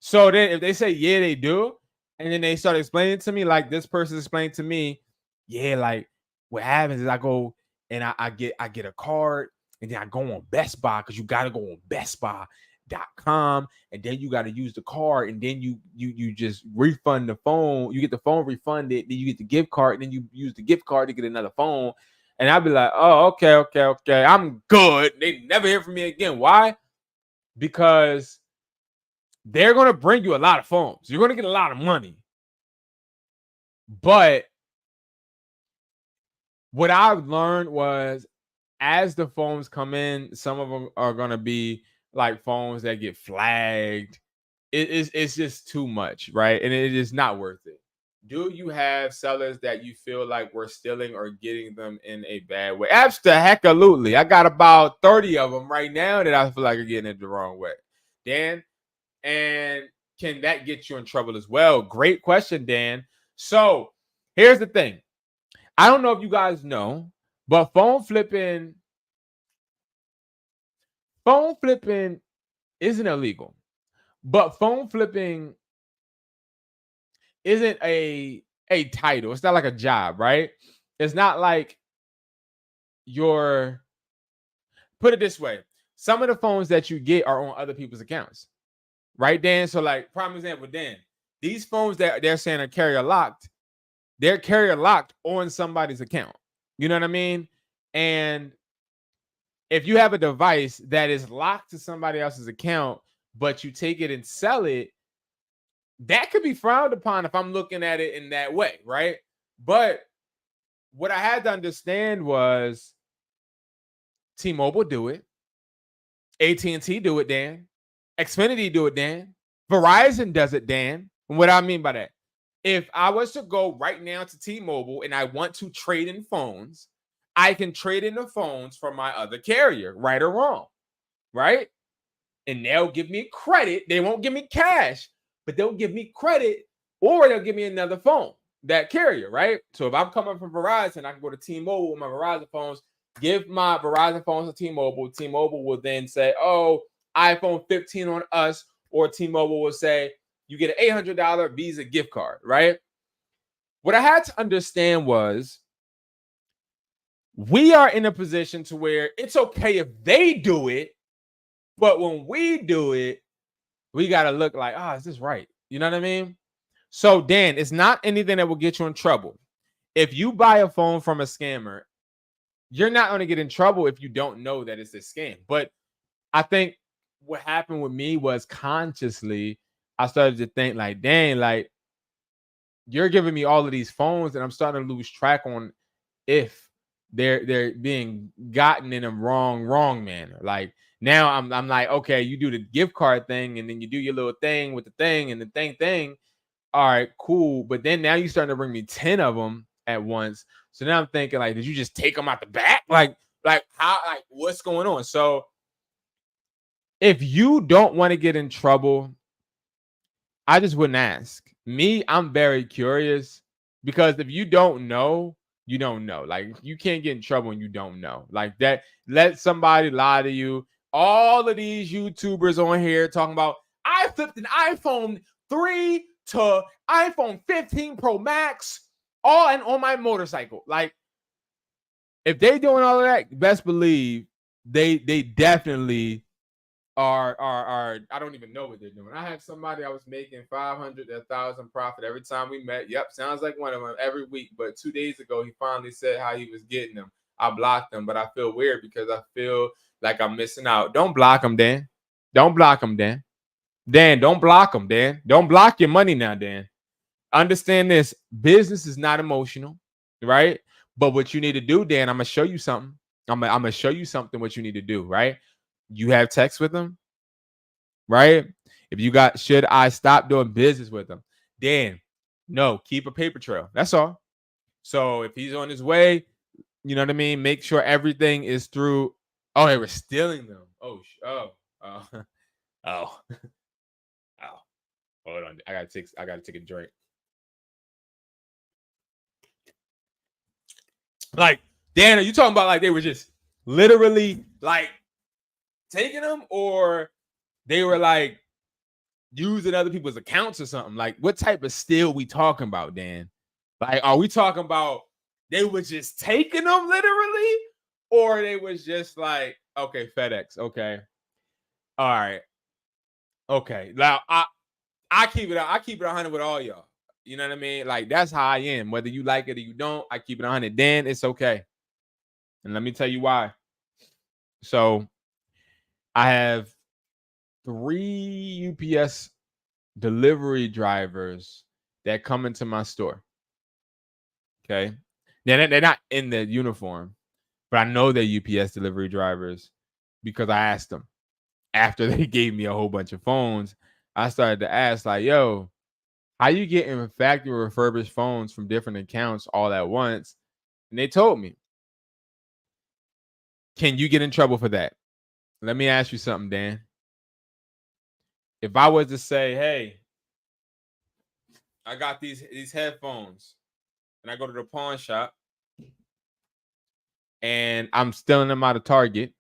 So then if they say, yeah, they do, and then they start explaining to me, like this person explained to me, yeah, like what happens is I go and I get a card, and then I go on Best Buy, because you got to go on bestbuy.com, and then you got to use the card, and then you just refund the phone. You get the phone refunded, then you get the gift card, and then you use the gift card to get another phone. And I'll be like, oh, okay. I'm good. They never hear from me again. Why? Because they're going to bring you a lot of phones. You're going to get a lot of money. But what I've learned was, as the phones come in, some of them are going to be like phones that get flagged. It's just too much, right? And it is not worth it. Do you have sellers that you feel like we're stealing or getting them in a bad way? Absolutely. I got about 30 of them right now that I feel like are getting it the wrong way. Dan, and can that get you in trouble as well? Great question, Dan. So here's the thing. I don't know if you guys know, but phone flipping isn't illegal. But phone flipping isn't a title. It's not like a job, right? It's not like put it this way. Some of the phones that you get are on other people's accounts. Right, Dan? So, like, prime example, Dan, these phones that they're saying are carrier locked, they're carrier locked on somebody's account. You know what I mean? And if you have a device that is locked to somebody else's account, but you take it and sell it, that could be frowned upon if I'm looking at it in that way, right? But what I had to understand was T-Mobile do it. AT&T do it, Dan. Xfinity do it, Dan. Verizon does it, Dan. And what I mean by that, if I was to go right now to T-Mobile and I want to trade in phones, I can trade in the phones for my other carrier, right or wrong, right? And they'll give me credit. They won't give me cash, but they'll give me credit, or they'll give me another phone, that carrier, right? So if I'm coming from Verizon, I can go to T-Mobile with my Verizon phones, give my Verizon phones to T-Mobile. T-Mobile will then say, oh, iPhone 15 on us, or T-Mobile will say, you get an $800 Visa gift card, right? What I had to understand was we are in a position to where it's okay if they do it, but when we do it, we got to look like, is this right? You know what I mean? So, Dan, it's not anything that will get you in trouble. If you buy a phone from a scammer, you're not going to get in trouble if you don't know that it's a scam. But I think what happened with me was consciously, I started to think like, dang, like you're giving me all of these phones and I'm starting to lose track on if they're being gotten in a wrong manner. Like now I'm like, okay, you do the gift card thing and then you do your little thing with the thing and the thing. All right, cool. But then now you're starting to bring me 10 of them at once. So now I'm thinking like, did you just take them out the back? Like how, like what's going on? So if you don't want to get in trouble, I just wouldn't ask. Me, I'm very curious because if you don't know, you don't know. Like you can't get in trouble when you don't know. Like that, let somebody lie to you. All of these YouTubers on here talking about I flipped an iPhone 3 to iPhone 15 Pro Max, all and on my motorcycle. Like if they doing all of that, best believe they definitely are I don't even know what they're doing. I had somebody I was making 500 to 1,000 profit every time we met. Yep, sounds like one of them every week. But 2 days ago, he finally said how he was getting them. I blocked him, but I feel weird because I feel like I'm missing out. Don't block him, Dan. Don't block him, Dan. Dan, don't block him, Dan. Don't block your money now, Dan. Understand this. Business is not emotional, right? But what you need to do, Dan, I'm gonna show you something. I'm gonna show you something what you need to do, right? You have text with them, right? If you got, should I stop doing business with them? Dan, no, keep a paper trail. That's all. So if he's on his way, you know what I mean? Make sure everything is through. Oh, they were stealing them. Oh. Oh. Hold on. I gotta take a drink. Like, Dan, are you talking about like they were just literally like taking them, or they were like using other people's accounts or something? Like, what type of steal we talking about, Dan? Like, are we talking about they were just taking them literally, or they was just like, okay, FedEx, okay, all right, okay. Now I keep it 100 with all y'all. You know what I mean? Like that's how I am. Whether you like it or you don't, I keep it 100. Dan, it's okay. And let me tell you why. So I have 3 UPS delivery drivers that come into my store. Okay. Now they're not in the uniform, but I know they're UPS delivery drivers because I asked them. After they gave me a whole bunch of phones, I started to ask, like, yo, how you getting factory refurbished phones from different accounts all at once? And they told me. Can you get in trouble for that? Let me ask you something, Dan. If I was to say, hey, I got these headphones and I go to the pawn shop and I'm stealing them out of Target,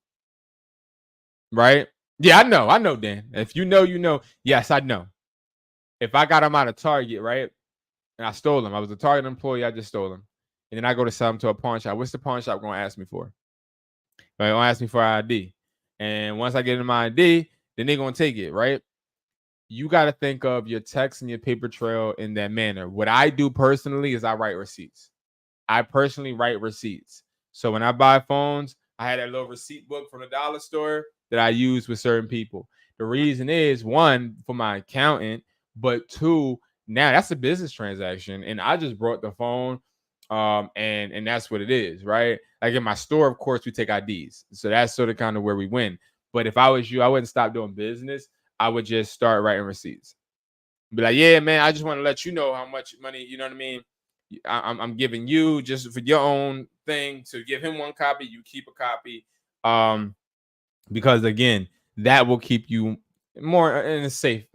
right? Yeah, I know, Dan. If you know, you know. Yes, I know. If I got them out of Target, right, and I stole them, I was a Target employee, I just stole them. And then I go to sell them to a pawn shop. What's the pawn shop going to ask me for? They're going to ask me for ID. And once I get in my ID, then they're going to take it, right? You got to think of your text and your paper trail in that manner. What I do personally is I write receipts. I personally write receipts. So when I buy phones, I had that little receipt book from the dollar store that I use with certain people. The reason is, one, for my accountant, but two, now that's a business transaction. And I just brought the phone And that's what it is, right? Like in my store, of course, we take IDs, so that's sort of kind of where we win. But if I was you, I wouldn't stop doing business. I would just start writing receipts. Be like, yeah, man, I just want to let you know how much money, you know what I mean? I'm giving you just for your own thing to give him one copy, you keep a copy. Because again, that will keep you more in a safe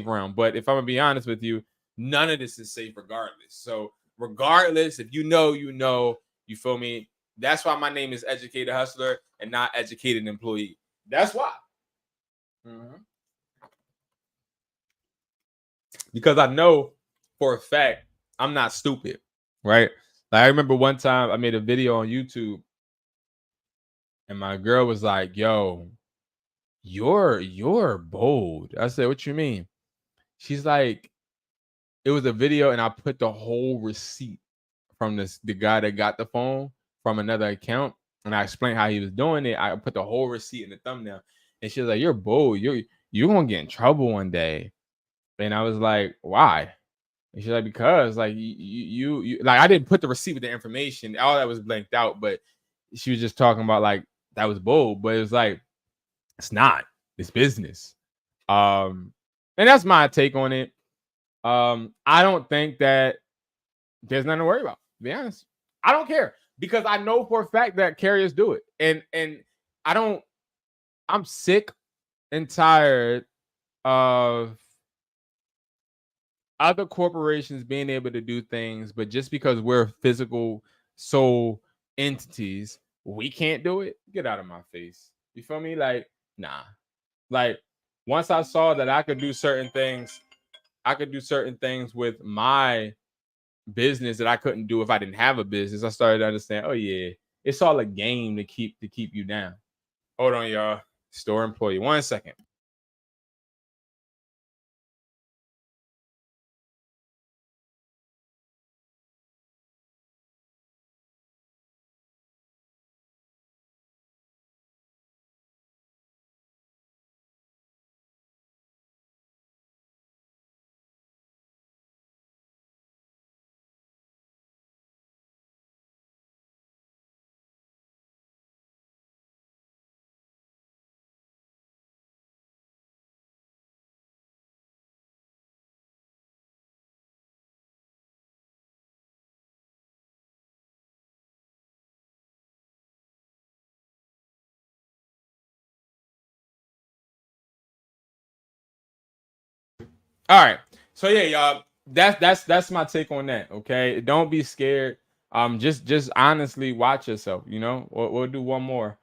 realm. But if I'm gonna be honest with you, none of this is safe regardless. So regardless, if you know, you feel me? That's why my name is Educated Hustler and not Educated Employee. That's why. Because I know for a fact I'm not stupid, right? Like I remember one time I made a video on YouTube and my girl was like, yo, you're bold. I said, what you mean? She's like, it was a video and I put the whole receipt from the guy that got the phone from another account. And I explained how he was doing it. I put the whole receipt in the thumbnail. And she was like, you're bold. You're gonna get in trouble one day. And I was like, why? And she's like, because like you like I didn't put the receipt with the information. All that was blanked out, but she was just talking about like that was bold, but it was like it's not. It's business. And that's my take on it. I don't think that there's nothing to worry about. To be honest, I don't care because I know for a fact that carriers do it, and I don't. I'm sick and tired of other corporations being able to do things, but just because we're physical soul entities, we can't do it. Get out of my face. You feel me? Like, nah. Like, once I saw that I could do certain things, with my business that I couldn't do if I didn't have a business. I started to understand, oh yeah, it's all a game to keep you down. Hold on, y'all. Store employee. 1 second. All right. So yeah, y'all. That's my take on that. Okay. Don't be scared. Just honestly watch yourself. You know. We'll do one more.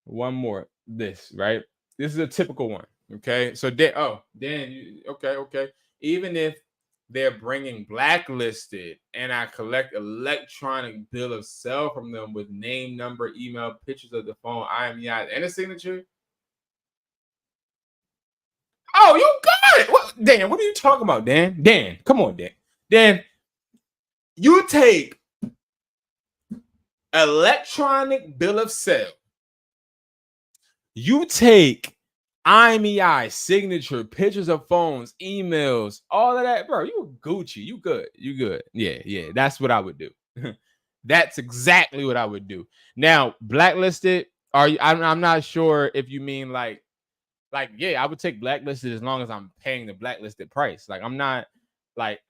One more. This right. This is a typical one. Okay. So Dan. Okay. Even if they're bringing blacklisted and I collect electronic bill of sale from them with name, number, email, pictures of the phone, IMEI, and a signature. Oh, you got it. What, Dan, what are you talking about, Dan? Dan, come on, Dan. Dan, you take electronic bill of sale. You take IMEI, signature, pictures of phones, emails, all of that, bro. You Gucci. You good. You good. Yeah. That's what I would do. That's exactly what I would do. Now, blacklisted, are you? I'm not sure if you mean like yeah, I would take blacklisted as long as I'm paying the blacklisted price. Like I'm not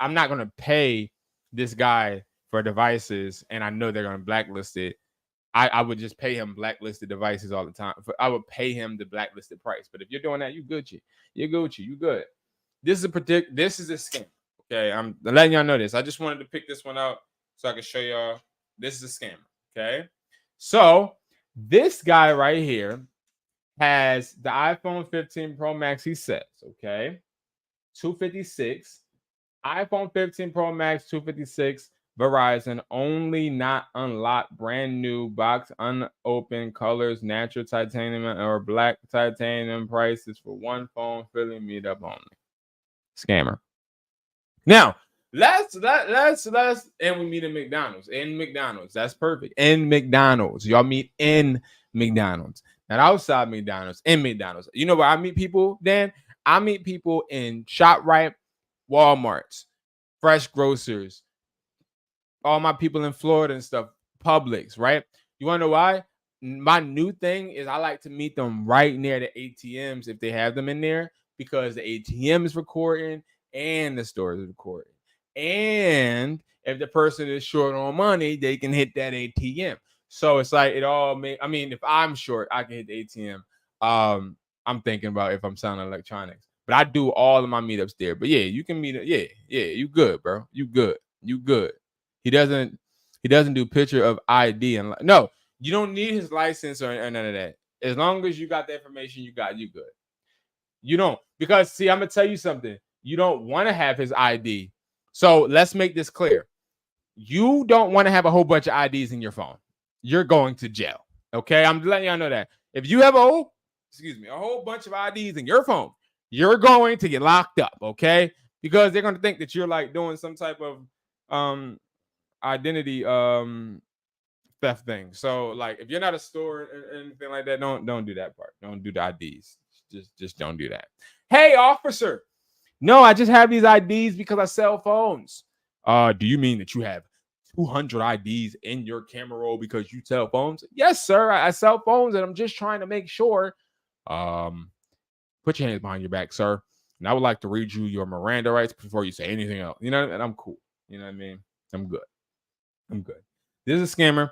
gonna pay this guy for devices and I know they're gonna blacklist it. I would just pay him blacklisted devices all the time. I would pay him the blacklisted price. But if you're doing that, you Gucci. You're Gucci. You good. This is a scam. Okay, I'm letting y'all know this. I just wanted to pick this one out so I can show y'all. This is a scammer. Okay, so this guy right here has the iPhone 15 Pro Max, he says, okay, 256, iPhone 15 Pro Max, 256, Verizon, only not unlocked, brand new box, unopened, colors, natural titanium or black titanium, prices for one phone, filling meet up only. Scammer. Now, let's and we meet in McDonald's. In McDonald's, that's perfect. In McDonald's, y'all meet in McDonald's, not outside McDonald's. In McDonald's, you know where I meet people? Dan, I meet people in ShopRite, Walmart's, Fresh Grocers, all my people in Florida and stuff, Publix, right? You want to know why? My new thing is I like to meet them right near the ATMs if they have them in there, because the ATM is recording and the store is recording. And if the person is short on money, they can hit that ATM. So it's like it all I mean, if I'm short, I can hit the ATM. I'm thinking about if I'm selling electronics. But I do all of my meetups there. But yeah, you can meet it. Yeah, you good, bro. You good. You good. He doesn't do picture of ID and no, you don't need his license or none of that. As long as you got the information you got, you good. You don't, because see, I'm gonna tell you something. You don't want to have his ID. So let's make this clear. You don't want to have a whole bunch of IDs in your phone. You're going to jail. Okay, I'm letting y'all know that. If you have a whole bunch of IDs in your phone, you're going to get locked up. Okay, because they're going to think that you're like doing some type of identity theft thing. So like if you're not a store or anything like that, don't do that part. Don't do the IDs. Just don't do that. Hey, officer. No, I just have these IDs because I sell phones. Do you mean that you have 200 IDs in your camera roll because you sell phones? Yes, sir. I sell phones, and I'm just trying to make sure. Put your hands behind your back, sir. And I would like to read you your Miranda rights before you say anything else. You know, and I'm cool. You know what I mean? I'm good. This is a scammer.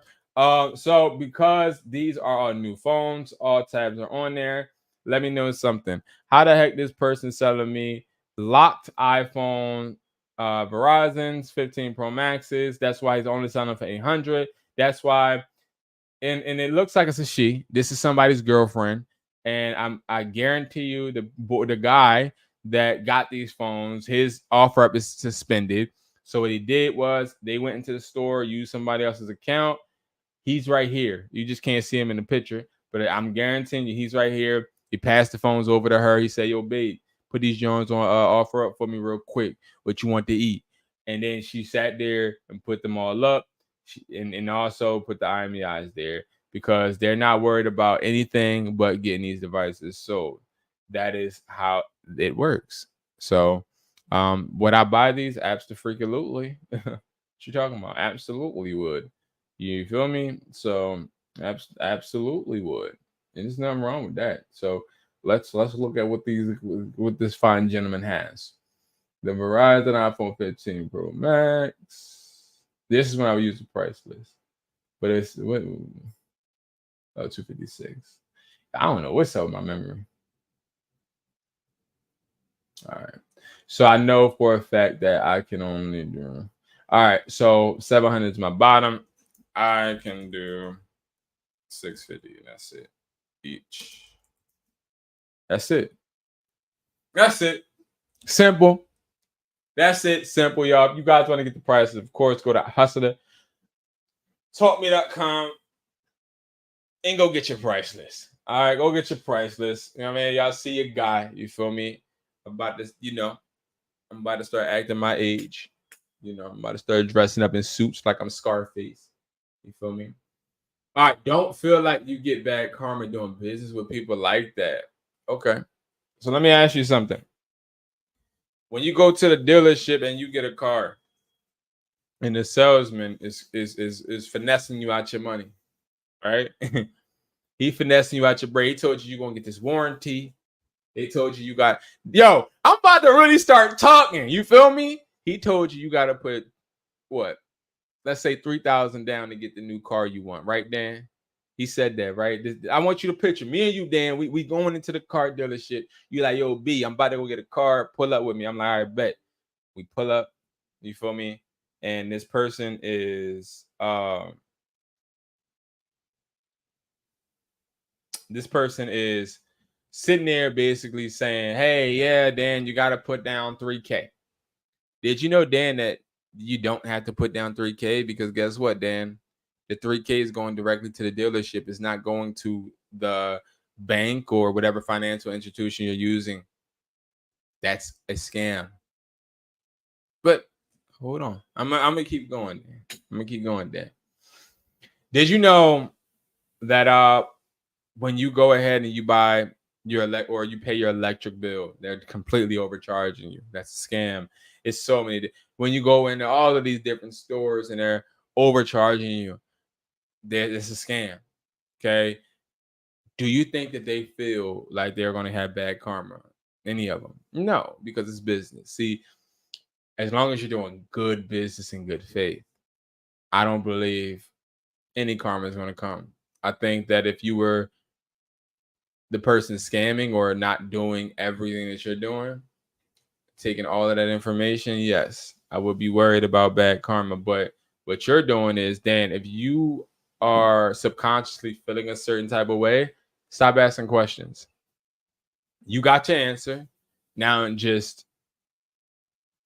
So because these are our new phones, all tabs are on there. Let me know something. How the heck this person selling me locked iPhone, Verizon's 15 Pro Maxes? That's why he's only selling for 800. That's why, and it looks like it's a she. This is somebody's girlfriend, and I guarantee you the guy that got these phones, his offer up is suspended. So what he did was they went into the store, used somebody else's account. He's right here. You just can't see him in the picture, but I'm guaranteeing you he's right here. He passed the phones over to her. He said, yo, babe, put these Jones on offer up for me real quick. What you want to eat? And then she sat there and put them all up, and also put the IMEIs there, because they're not worried about anything but getting these devices sold. That is how it works. So would I buy these? Absolutely. What you talking about? Absolutely would. You feel me? So absolutely would. And there's nothing wrong with that. So let's look at what this fine gentleman has. The Verizon iPhone 15 Pro Max. This is when I would use the price list. But it's what, 256. I don't know what's up with my memory. All right. So I know for a fact that I can only do. All right. So 700 is my bottom. I can do 650. That's it. Each. That's it. That's it. Simple. That's it. Simple, y'all. If you guys want to get the prices, of course, go to Hustler. Talkme.com and go get your price list. All right, go get your price list. You know what I mean? Y'all see your guy. You feel me? About this, I'm about to start acting my age. I'm about to start dressing up in suits like I'm Scarface. You feel me? All right, don't feel like you get bad karma doing business with people like that. Okay. So let me ask you something. When you go to the dealership and you get a car, and the salesman is finessing you out your money, right? He finessing you out your bread. He told you you're gonna get this warranty. They told you got, I'm about to really start talking. You feel me? He told you got to put what? Let's say 3,000 down to get the new car you want, right, Dan? He said that, right? I want you to picture me and you, Dan. We going into the car dealership. You like, yo, B, I'm about to go get a car. Pull up with me. I'm like, all right, bet. We pull up. You feel me? And this person is sitting there basically saying, hey, yeah, Dan, you got to put down 3K. Did you know, Dan, that you don't have to put down 3K? Because guess what, Dan? The 3K is going directly to the dealership. It's not going to the bank or whatever financial institution you're using. That's a scam. But hold on. I'm going to keep going. Dan. Did you know that when you go ahead and you buy you pay your electric bill, they're completely overcharging you? That's a scam. It's so many. when you go into all of these different stores and they're overcharging you, it's a scam. Okay. Do you think that they feel like they're going to have bad karma? Any of them? No, because it's business. See, as long as you're doing good business in good faith, I don't believe any karma is going to come. I think that if you were the person scamming or not doing everything that you're doing, taking all of that information, yes, I would be worried about bad karma. But what you're doing is, Dan, if you are subconsciously feeling a certain type of way, stop asking questions. You got your answer. Now just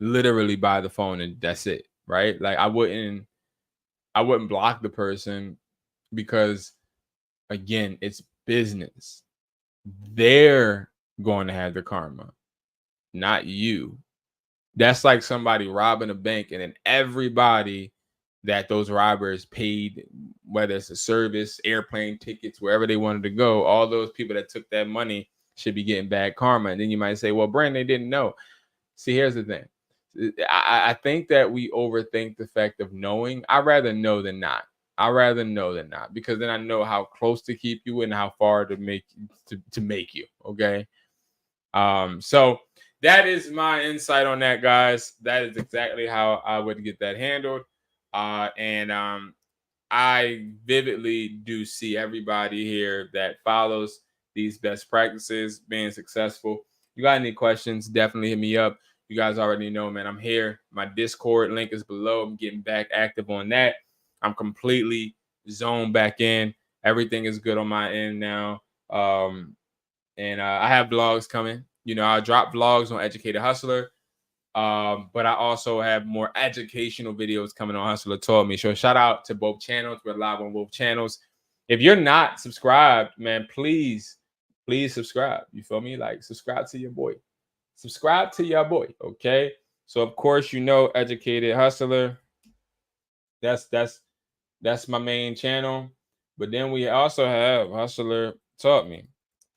literally buy the phone and that's it, right? Like I wouldn't block the person because again, it's business. They're going to have the karma, not you. That's like somebody robbing a bank and then everybody that those robbers paid, whether it's a service, airplane tickets, wherever they wanted to go, all those people that took that money should be getting bad karma. And then you might say, well, Brandon, they didn't know. See, here's the thing. I think that we overthink the fact of knowing. I'd rather know than not. I'd rather know than not, because then I know how close to keep you and how far to make you. Okay. So that is my insight on that, guys. That is exactly how I would get that handled. And I vividly do see everybody here that follows these best practices being successful. You got any questions? Definitely hit me up. You guys already know, man, I'm here. My Discord link is below. I'm getting back active on that. I'm completely zoned back in. Everything is good on my end now. And I have vlogs coming. You know, I'll drop vlogs on Educated Hustler. But I also have more educational videos coming on Hustler Taught Me. So shout out to both channels. We're live on both channels. If you're not subscribed, man, please subscribe. You feel me? Like subscribe to your boy. Subscribe to your boy. Okay. So of course, you know, Educated Hustler. That's my main channel. But then we also have Hustler Taught Me.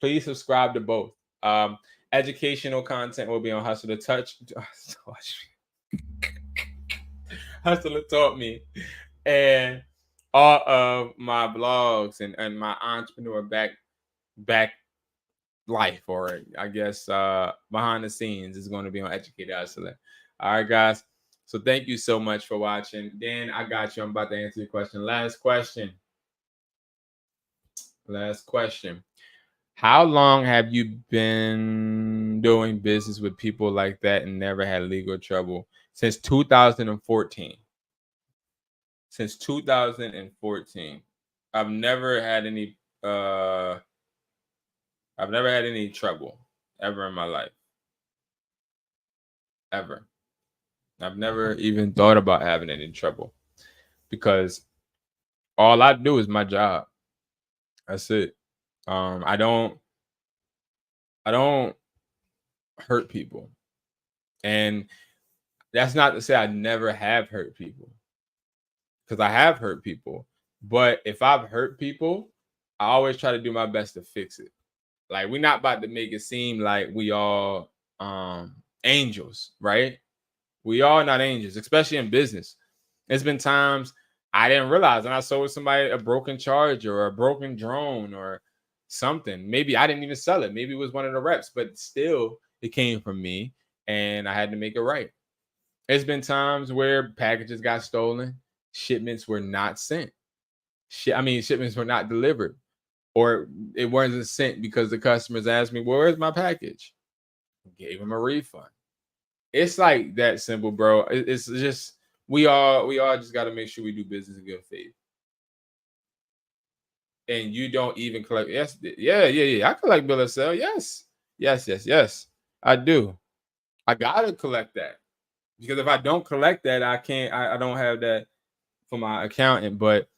Please subscribe to both. Educational content will be on Hustler Hustler Taught Me, and all of my blogs and my entrepreneur back life, or I guess behind the scenes, is going to be on Educated Hustler. All right, guys. So thank you so much for watching. Dan, I got you. I'm about to answer your question. Last question. How long have you been doing business with people like that and never had legal trouble? Since 2014. Since 2014. I've never had any trouble ever in my life. Ever. I've never even thought about having any trouble because all I do is my job. That's it. I don't hurt people. And that's not to say I never have hurt people, because I have hurt people. But if I've hurt people, I always try to do my best to fix it. Like, we're not about to make it seem like we all angels, right? We are not angels, especially in business. There's been times I didn't realize, and I sold somebody a broken charger or a broken drone or something. Maybe I didn't even sell it. Maybe it was one of the reps, but still it came from me and I had to make it right. There's been times where packages got stolen, shipments were not sent. Shipments were not delivered, or it wasn't sent because the customers asked me, well, where's my package? Gave them a refund. It's like that simple, bro. It's just we all just got to make sure we do business in good faith. And you don't even collect. Yes, yeah. I collect bill of sale. Yes. I do. I gotta collect that, because if I don't collect that, I can't. I don't have that for my accountant. But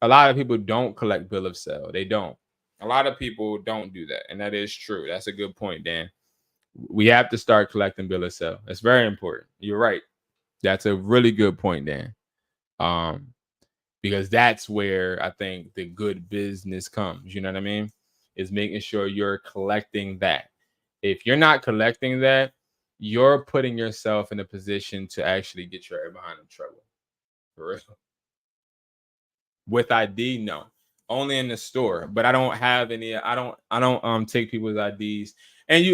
a lot of people don't collect bill of sale. They don't. A lot of people don't do that, and that is true. That's a good point, Dan. We have to start collecting bill of sale. That's very important. You're right. That's a really good point, Dan. Because that's where I think the good business comes. You know what I mean? Is making sure you're collecting that. If you're not collecting that, you're putting yourself in a position to actually get your behind in trouble. For real. With ID, no. Only in the store. But I don't have any. I don't take people's IDs. And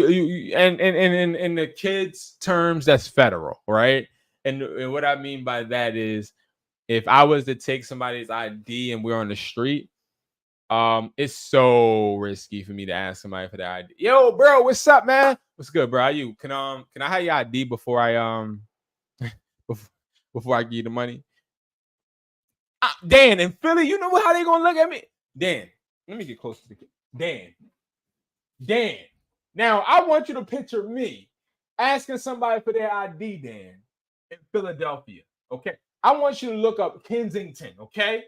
and in the kids' terms, that's federal, right? And what I mean by that is, if I was to take somebody's ID and we're on the street, it's so risky for me to ask somebody for their ID. Yo, bro, what's up, man? What's good, bro? How you? Can I have your ID before I before I give you the money? Dan, in Philly, you know how they gonna look at me? Dan, let me get close to the kid. Dan. Now I want you to picture me asking somebody for their ID, Dan, in Philadelphia. Okay. I want you to look up Kensington, okay?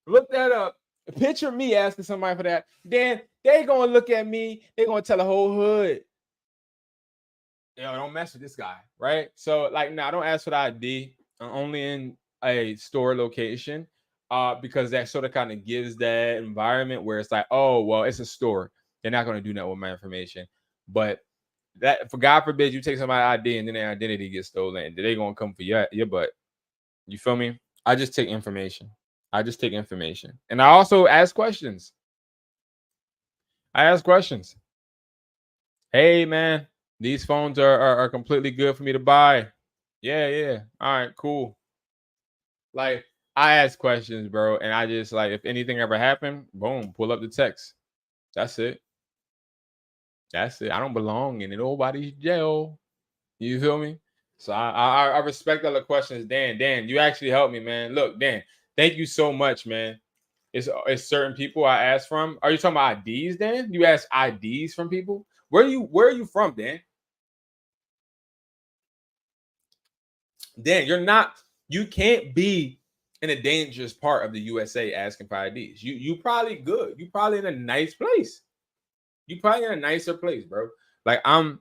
Look that up. Picture me asking somebody for that. Dan, they gonna look at me, they gonna tell the whole hood. Yo, don't mess with this guy, right? So, like, no, I don't ask for the ID. I'm only in a store location, because that sort of kind of gives that environment where it's like, oh, well, it's a store. They're not going to do that with my information. But that, for God forbid, you take somebody's ID and then their identity gets stolen, they're going to come for your butt. You feel me? I just take information. And I also ask questions. Hey, man, these phones are completely good for me to buy. Yeah. All right, cool. Like, I ask questions, bro, and I just, like, if anything ever happened, boom, pull up the text. That's it. I don't belong in nobody's jail. You feel me? So I respect all the questions, Dan. Dan, you actually helped me, man. Look, Dan, thank you so much, man. It's certain people I ask from. Are you talking about IDs, Dan? You ask IDs from people? Where are you from, Dan? Dan, you can't be in a dangerous part of the USA asking for IDs. You probably good. You probably in a nice place. You probably in a nicer place, bro. Like, I'm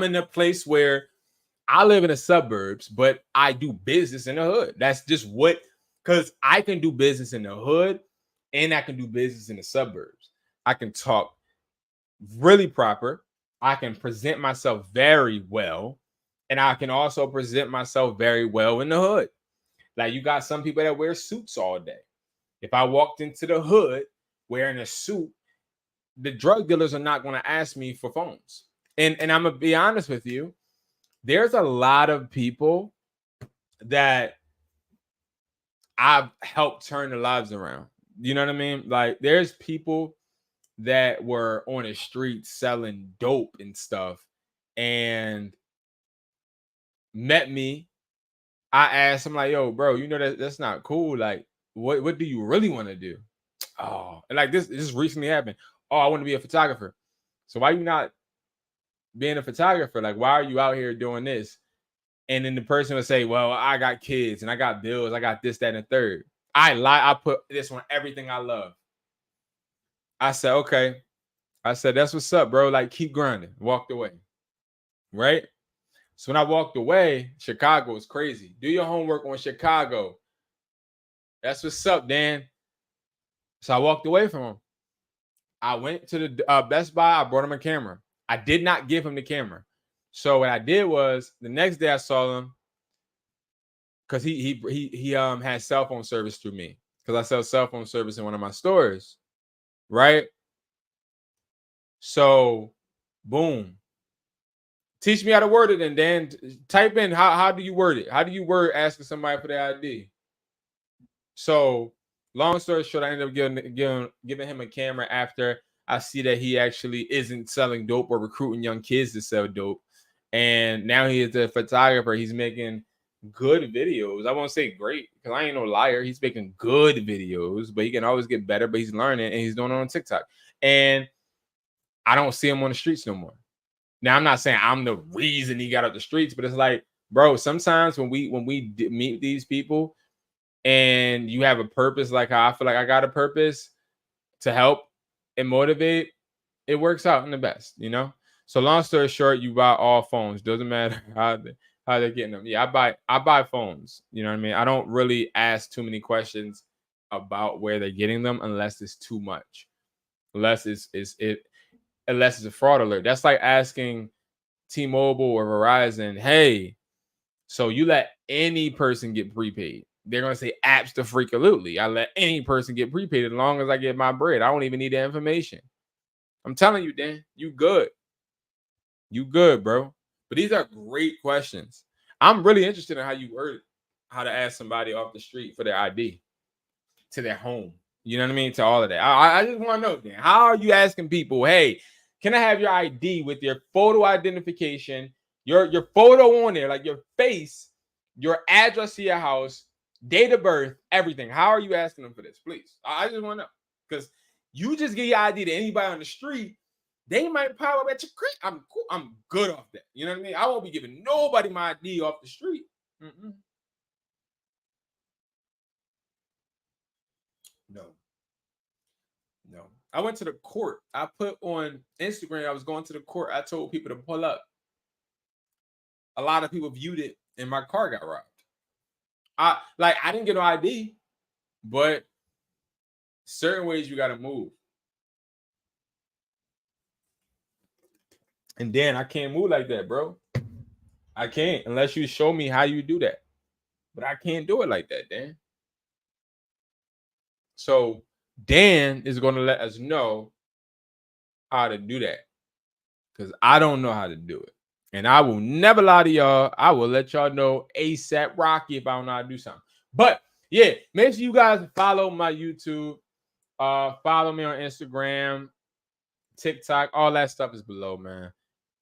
in a place where I live in the suburbs, but I do business in the hood. That's just because I can do business in the hood and I can do business in the suburbs. I can talk really proper. I can present myself very well. And I can also present myself very well in the hood. Like, you got some people that wear suits all day. If I walked into the hood wearing a suit, the drug dealers are not going to ask me for phones. And I'm going to be honest with you. There's a lot of people that I've helped turn their lives around. You know what I mean? Like, there's people that were on the street selling dope and stuff and met me. I asked him, like, yo, bro, you know that's not cool. Like, what do you really want to do? Oh, and like this recently happened. Oh, I want to be a photographer. So why you not being a photographer? Like, why are you out here doing this? And then the person would say, well, I got kids and I got bills. I got this, that, and the third. I put this on everything I love. I said, okay. I said, that's what's up, bro. Like, keep grinding. Walked away. Right? So when I walked away, Chicago was crazy. Do your homework on Chicago. That's what's up, Dan. So I walked away from him. I went to the Best Buy. I brought him a camera. I did not give him the camera. So what I did was, the next day I saw him, because he had cell phone service through me, because I sell cell phone service in one of my stores, right? So, boom. Teach me how to word it, and then type in how do you word it? How do you word asking somebody for their ID? So, long story short, I ended up giving him a camera after I see that he actually isn't selling dope or recruiting young kids to sell dope. And now he is a photographer. He's making good videos. I won't say great, because I ain't no liar. He's making good videos, but he can always get better. But he's learning, and he's doing it on TikTok. And I don't see him on the streets no more. Now, I'm not saying I'm the reason he got up the streets, but it's like, bro, sometimes when we meet these people and you have a purpose, like how I feel like I got a purpose to help and motivate, it works out in the best, you know? So long story short, you buy all phones. Doesn't matter how they're getting them. Yeah, I buy phones. You know what I mean? I don't really ask too many questions about where they're getting them unless it's too much. Unless unless it's a fraud alert. That's like asking T-Mobile or Verizon, hey, so you let any person get prepaid. They're going to say abso-freak-a-lutely. I let any person get prepaid as long as I get my bread. I don't even need the information. I'm telling you, Dan, you good. You good, bro. But these are great questions. I'm really interested in how you word how to ask somebody off the street for their ID to their home. You know what I mean? To all of that. I just want to know, Dan, how are you asking people, hey, can I have your ID with your photo identification, your photo on there, like your face, your address to your house, date of birth, everything? How are you asking them for this? Please. I just want to know. Because you just give your ID to anybody on the street, they might pop up at your crib. I'm cool. I'm good off that. You know what I mean? I won't be giving nobody my ID off the street. No. I went to the court. I put on Instagram, I was going to the court. I told people to pull up. A lot of people viewed it and my car got robbed. I didn't get no ID, but certain ways you got to move. And then I can't move like that, bro. I can't unless you show me how you do that. But I can't do it like that, Dan. So Dan is going to let us know how to do that because I don't know how to do it. And I will never lie to y'all. I will let y'all know ASAP Rocky if I don't know how to do something. But yeah, make sure you guys follow my YouTube. Follow me on Instagram, TikTok. All that stuff is below, man.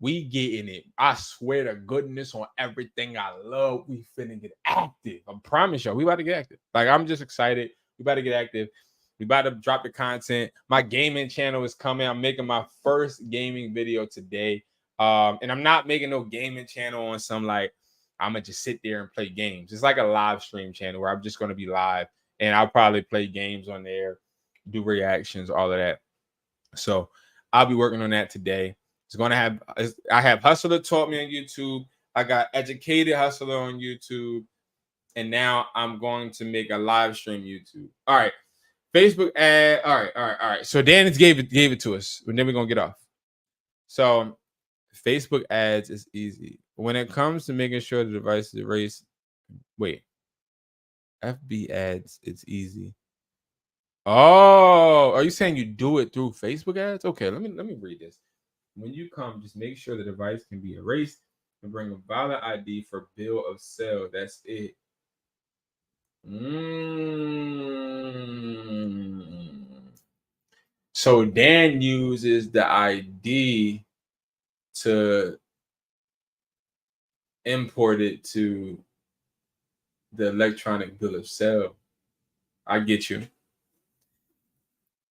We getting it. I swear to goodness on everything I love. We finna get active. I promise y'all, we about to get active. Like, I'm just excited. We about to get active. We about to drop the content. My gaming channel is coming. I'm making my first gaming video today. And I'm not making no gaming channel on some like I'm gonna just sit there and play games. It's like a live stream channel where I'm just gonna be live and I'll probably play games on there, do reactions, all of that. So I'll be working on that today. It's gonna have I have Hustler Taught Me on YouTube. I got Educated Hustler on YouTube, and now I'm going to make a live stream YouTube. All right, Facebook ad. All right. So Dan gave it to us, and then we're gonna get off. So Facebook ads is easy. When it comes to making sure the device is erased, wait. FB ads, it's easy. Oh, are you saying you do it through Facebook ads? Okay, let me read this. When you come, just make sure the device can be erased and bring a valid ID for bill of sale. That's it. So Dan uses the ID to import it to the electronic bill of sale. I get you.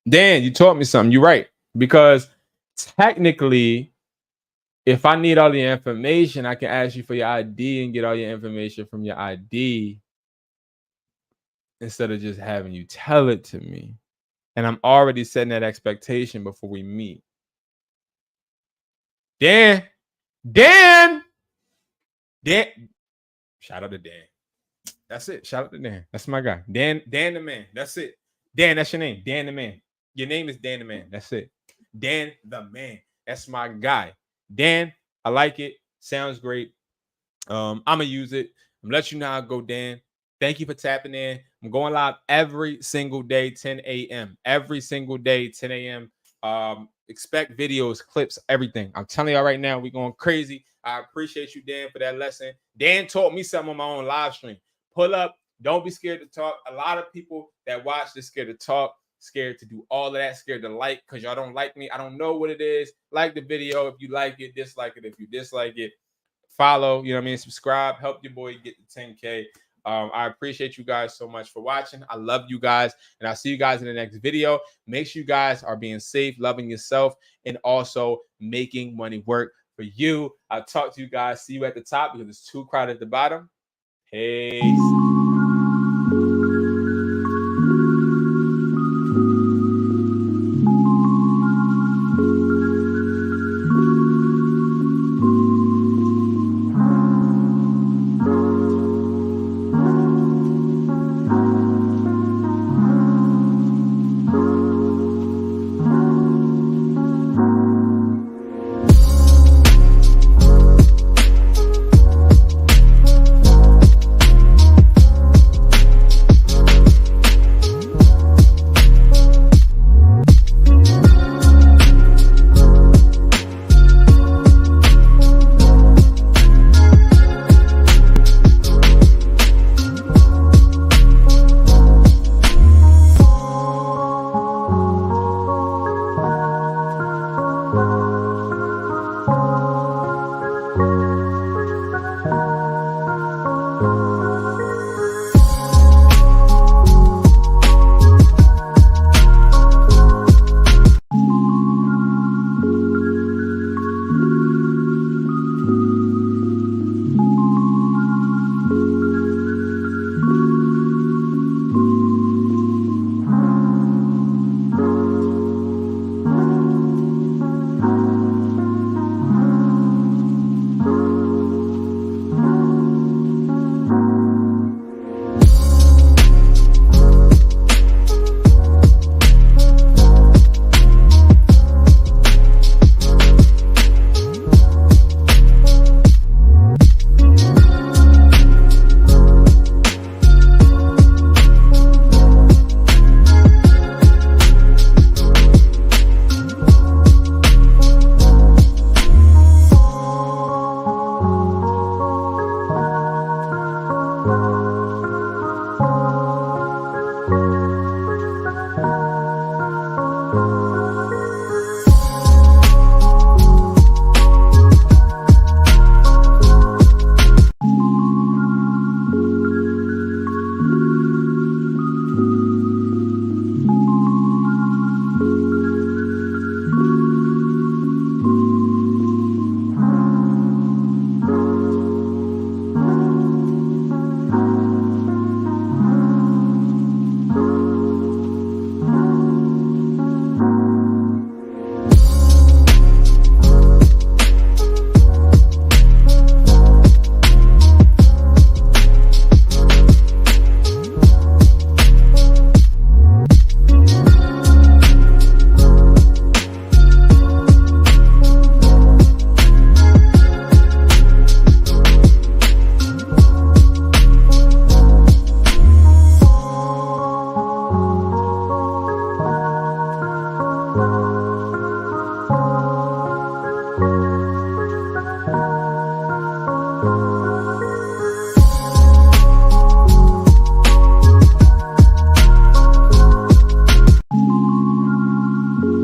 Dan, you taught me something. You're right. Because technically, if I need all the information, I can ask you for your ID and get all your information from your ID instead of just having you tell it to me. And I'm already setting that expectation before we meet. Dan. Shout out to Dan. That's it. Shout out to Dan. That's my guy. Dan the man. That's it. Dan, that's your name. Dan the man. Your name is Dan the man. That's it. Dan the man. That's my guy. Dan, I like it. Sounds great. I'm gonna use it. I'm gonna let you know how to go, Dan. Thank you for tapping in. I'm going live every single day, 10 a.m. Every single day, 10 a.m. Expect videos, clips, everything. I'm telling y'all right now, we're going crazy. I appreciate you, Dan, for that lesson. Dan taught me something on my own live stream. Pull up. Don't be scared to talk. A lot of people that watch this scared to talk, scared to do all of that, scared to like because y'all don't like me. I don't know what it is. Like the video if you like it, dislike it if you dislike it. Follow, you know what I mean? Subscribe, help your boy get to 10K. I appreciate you guys so much for watching. I love you guys, and I'll see you guys in the next video. Make sure you guys are being safe, loving yourself, and also making money work for you. I'll talk to you guys. See you at the top because it's too crowded at the bottom. Peace.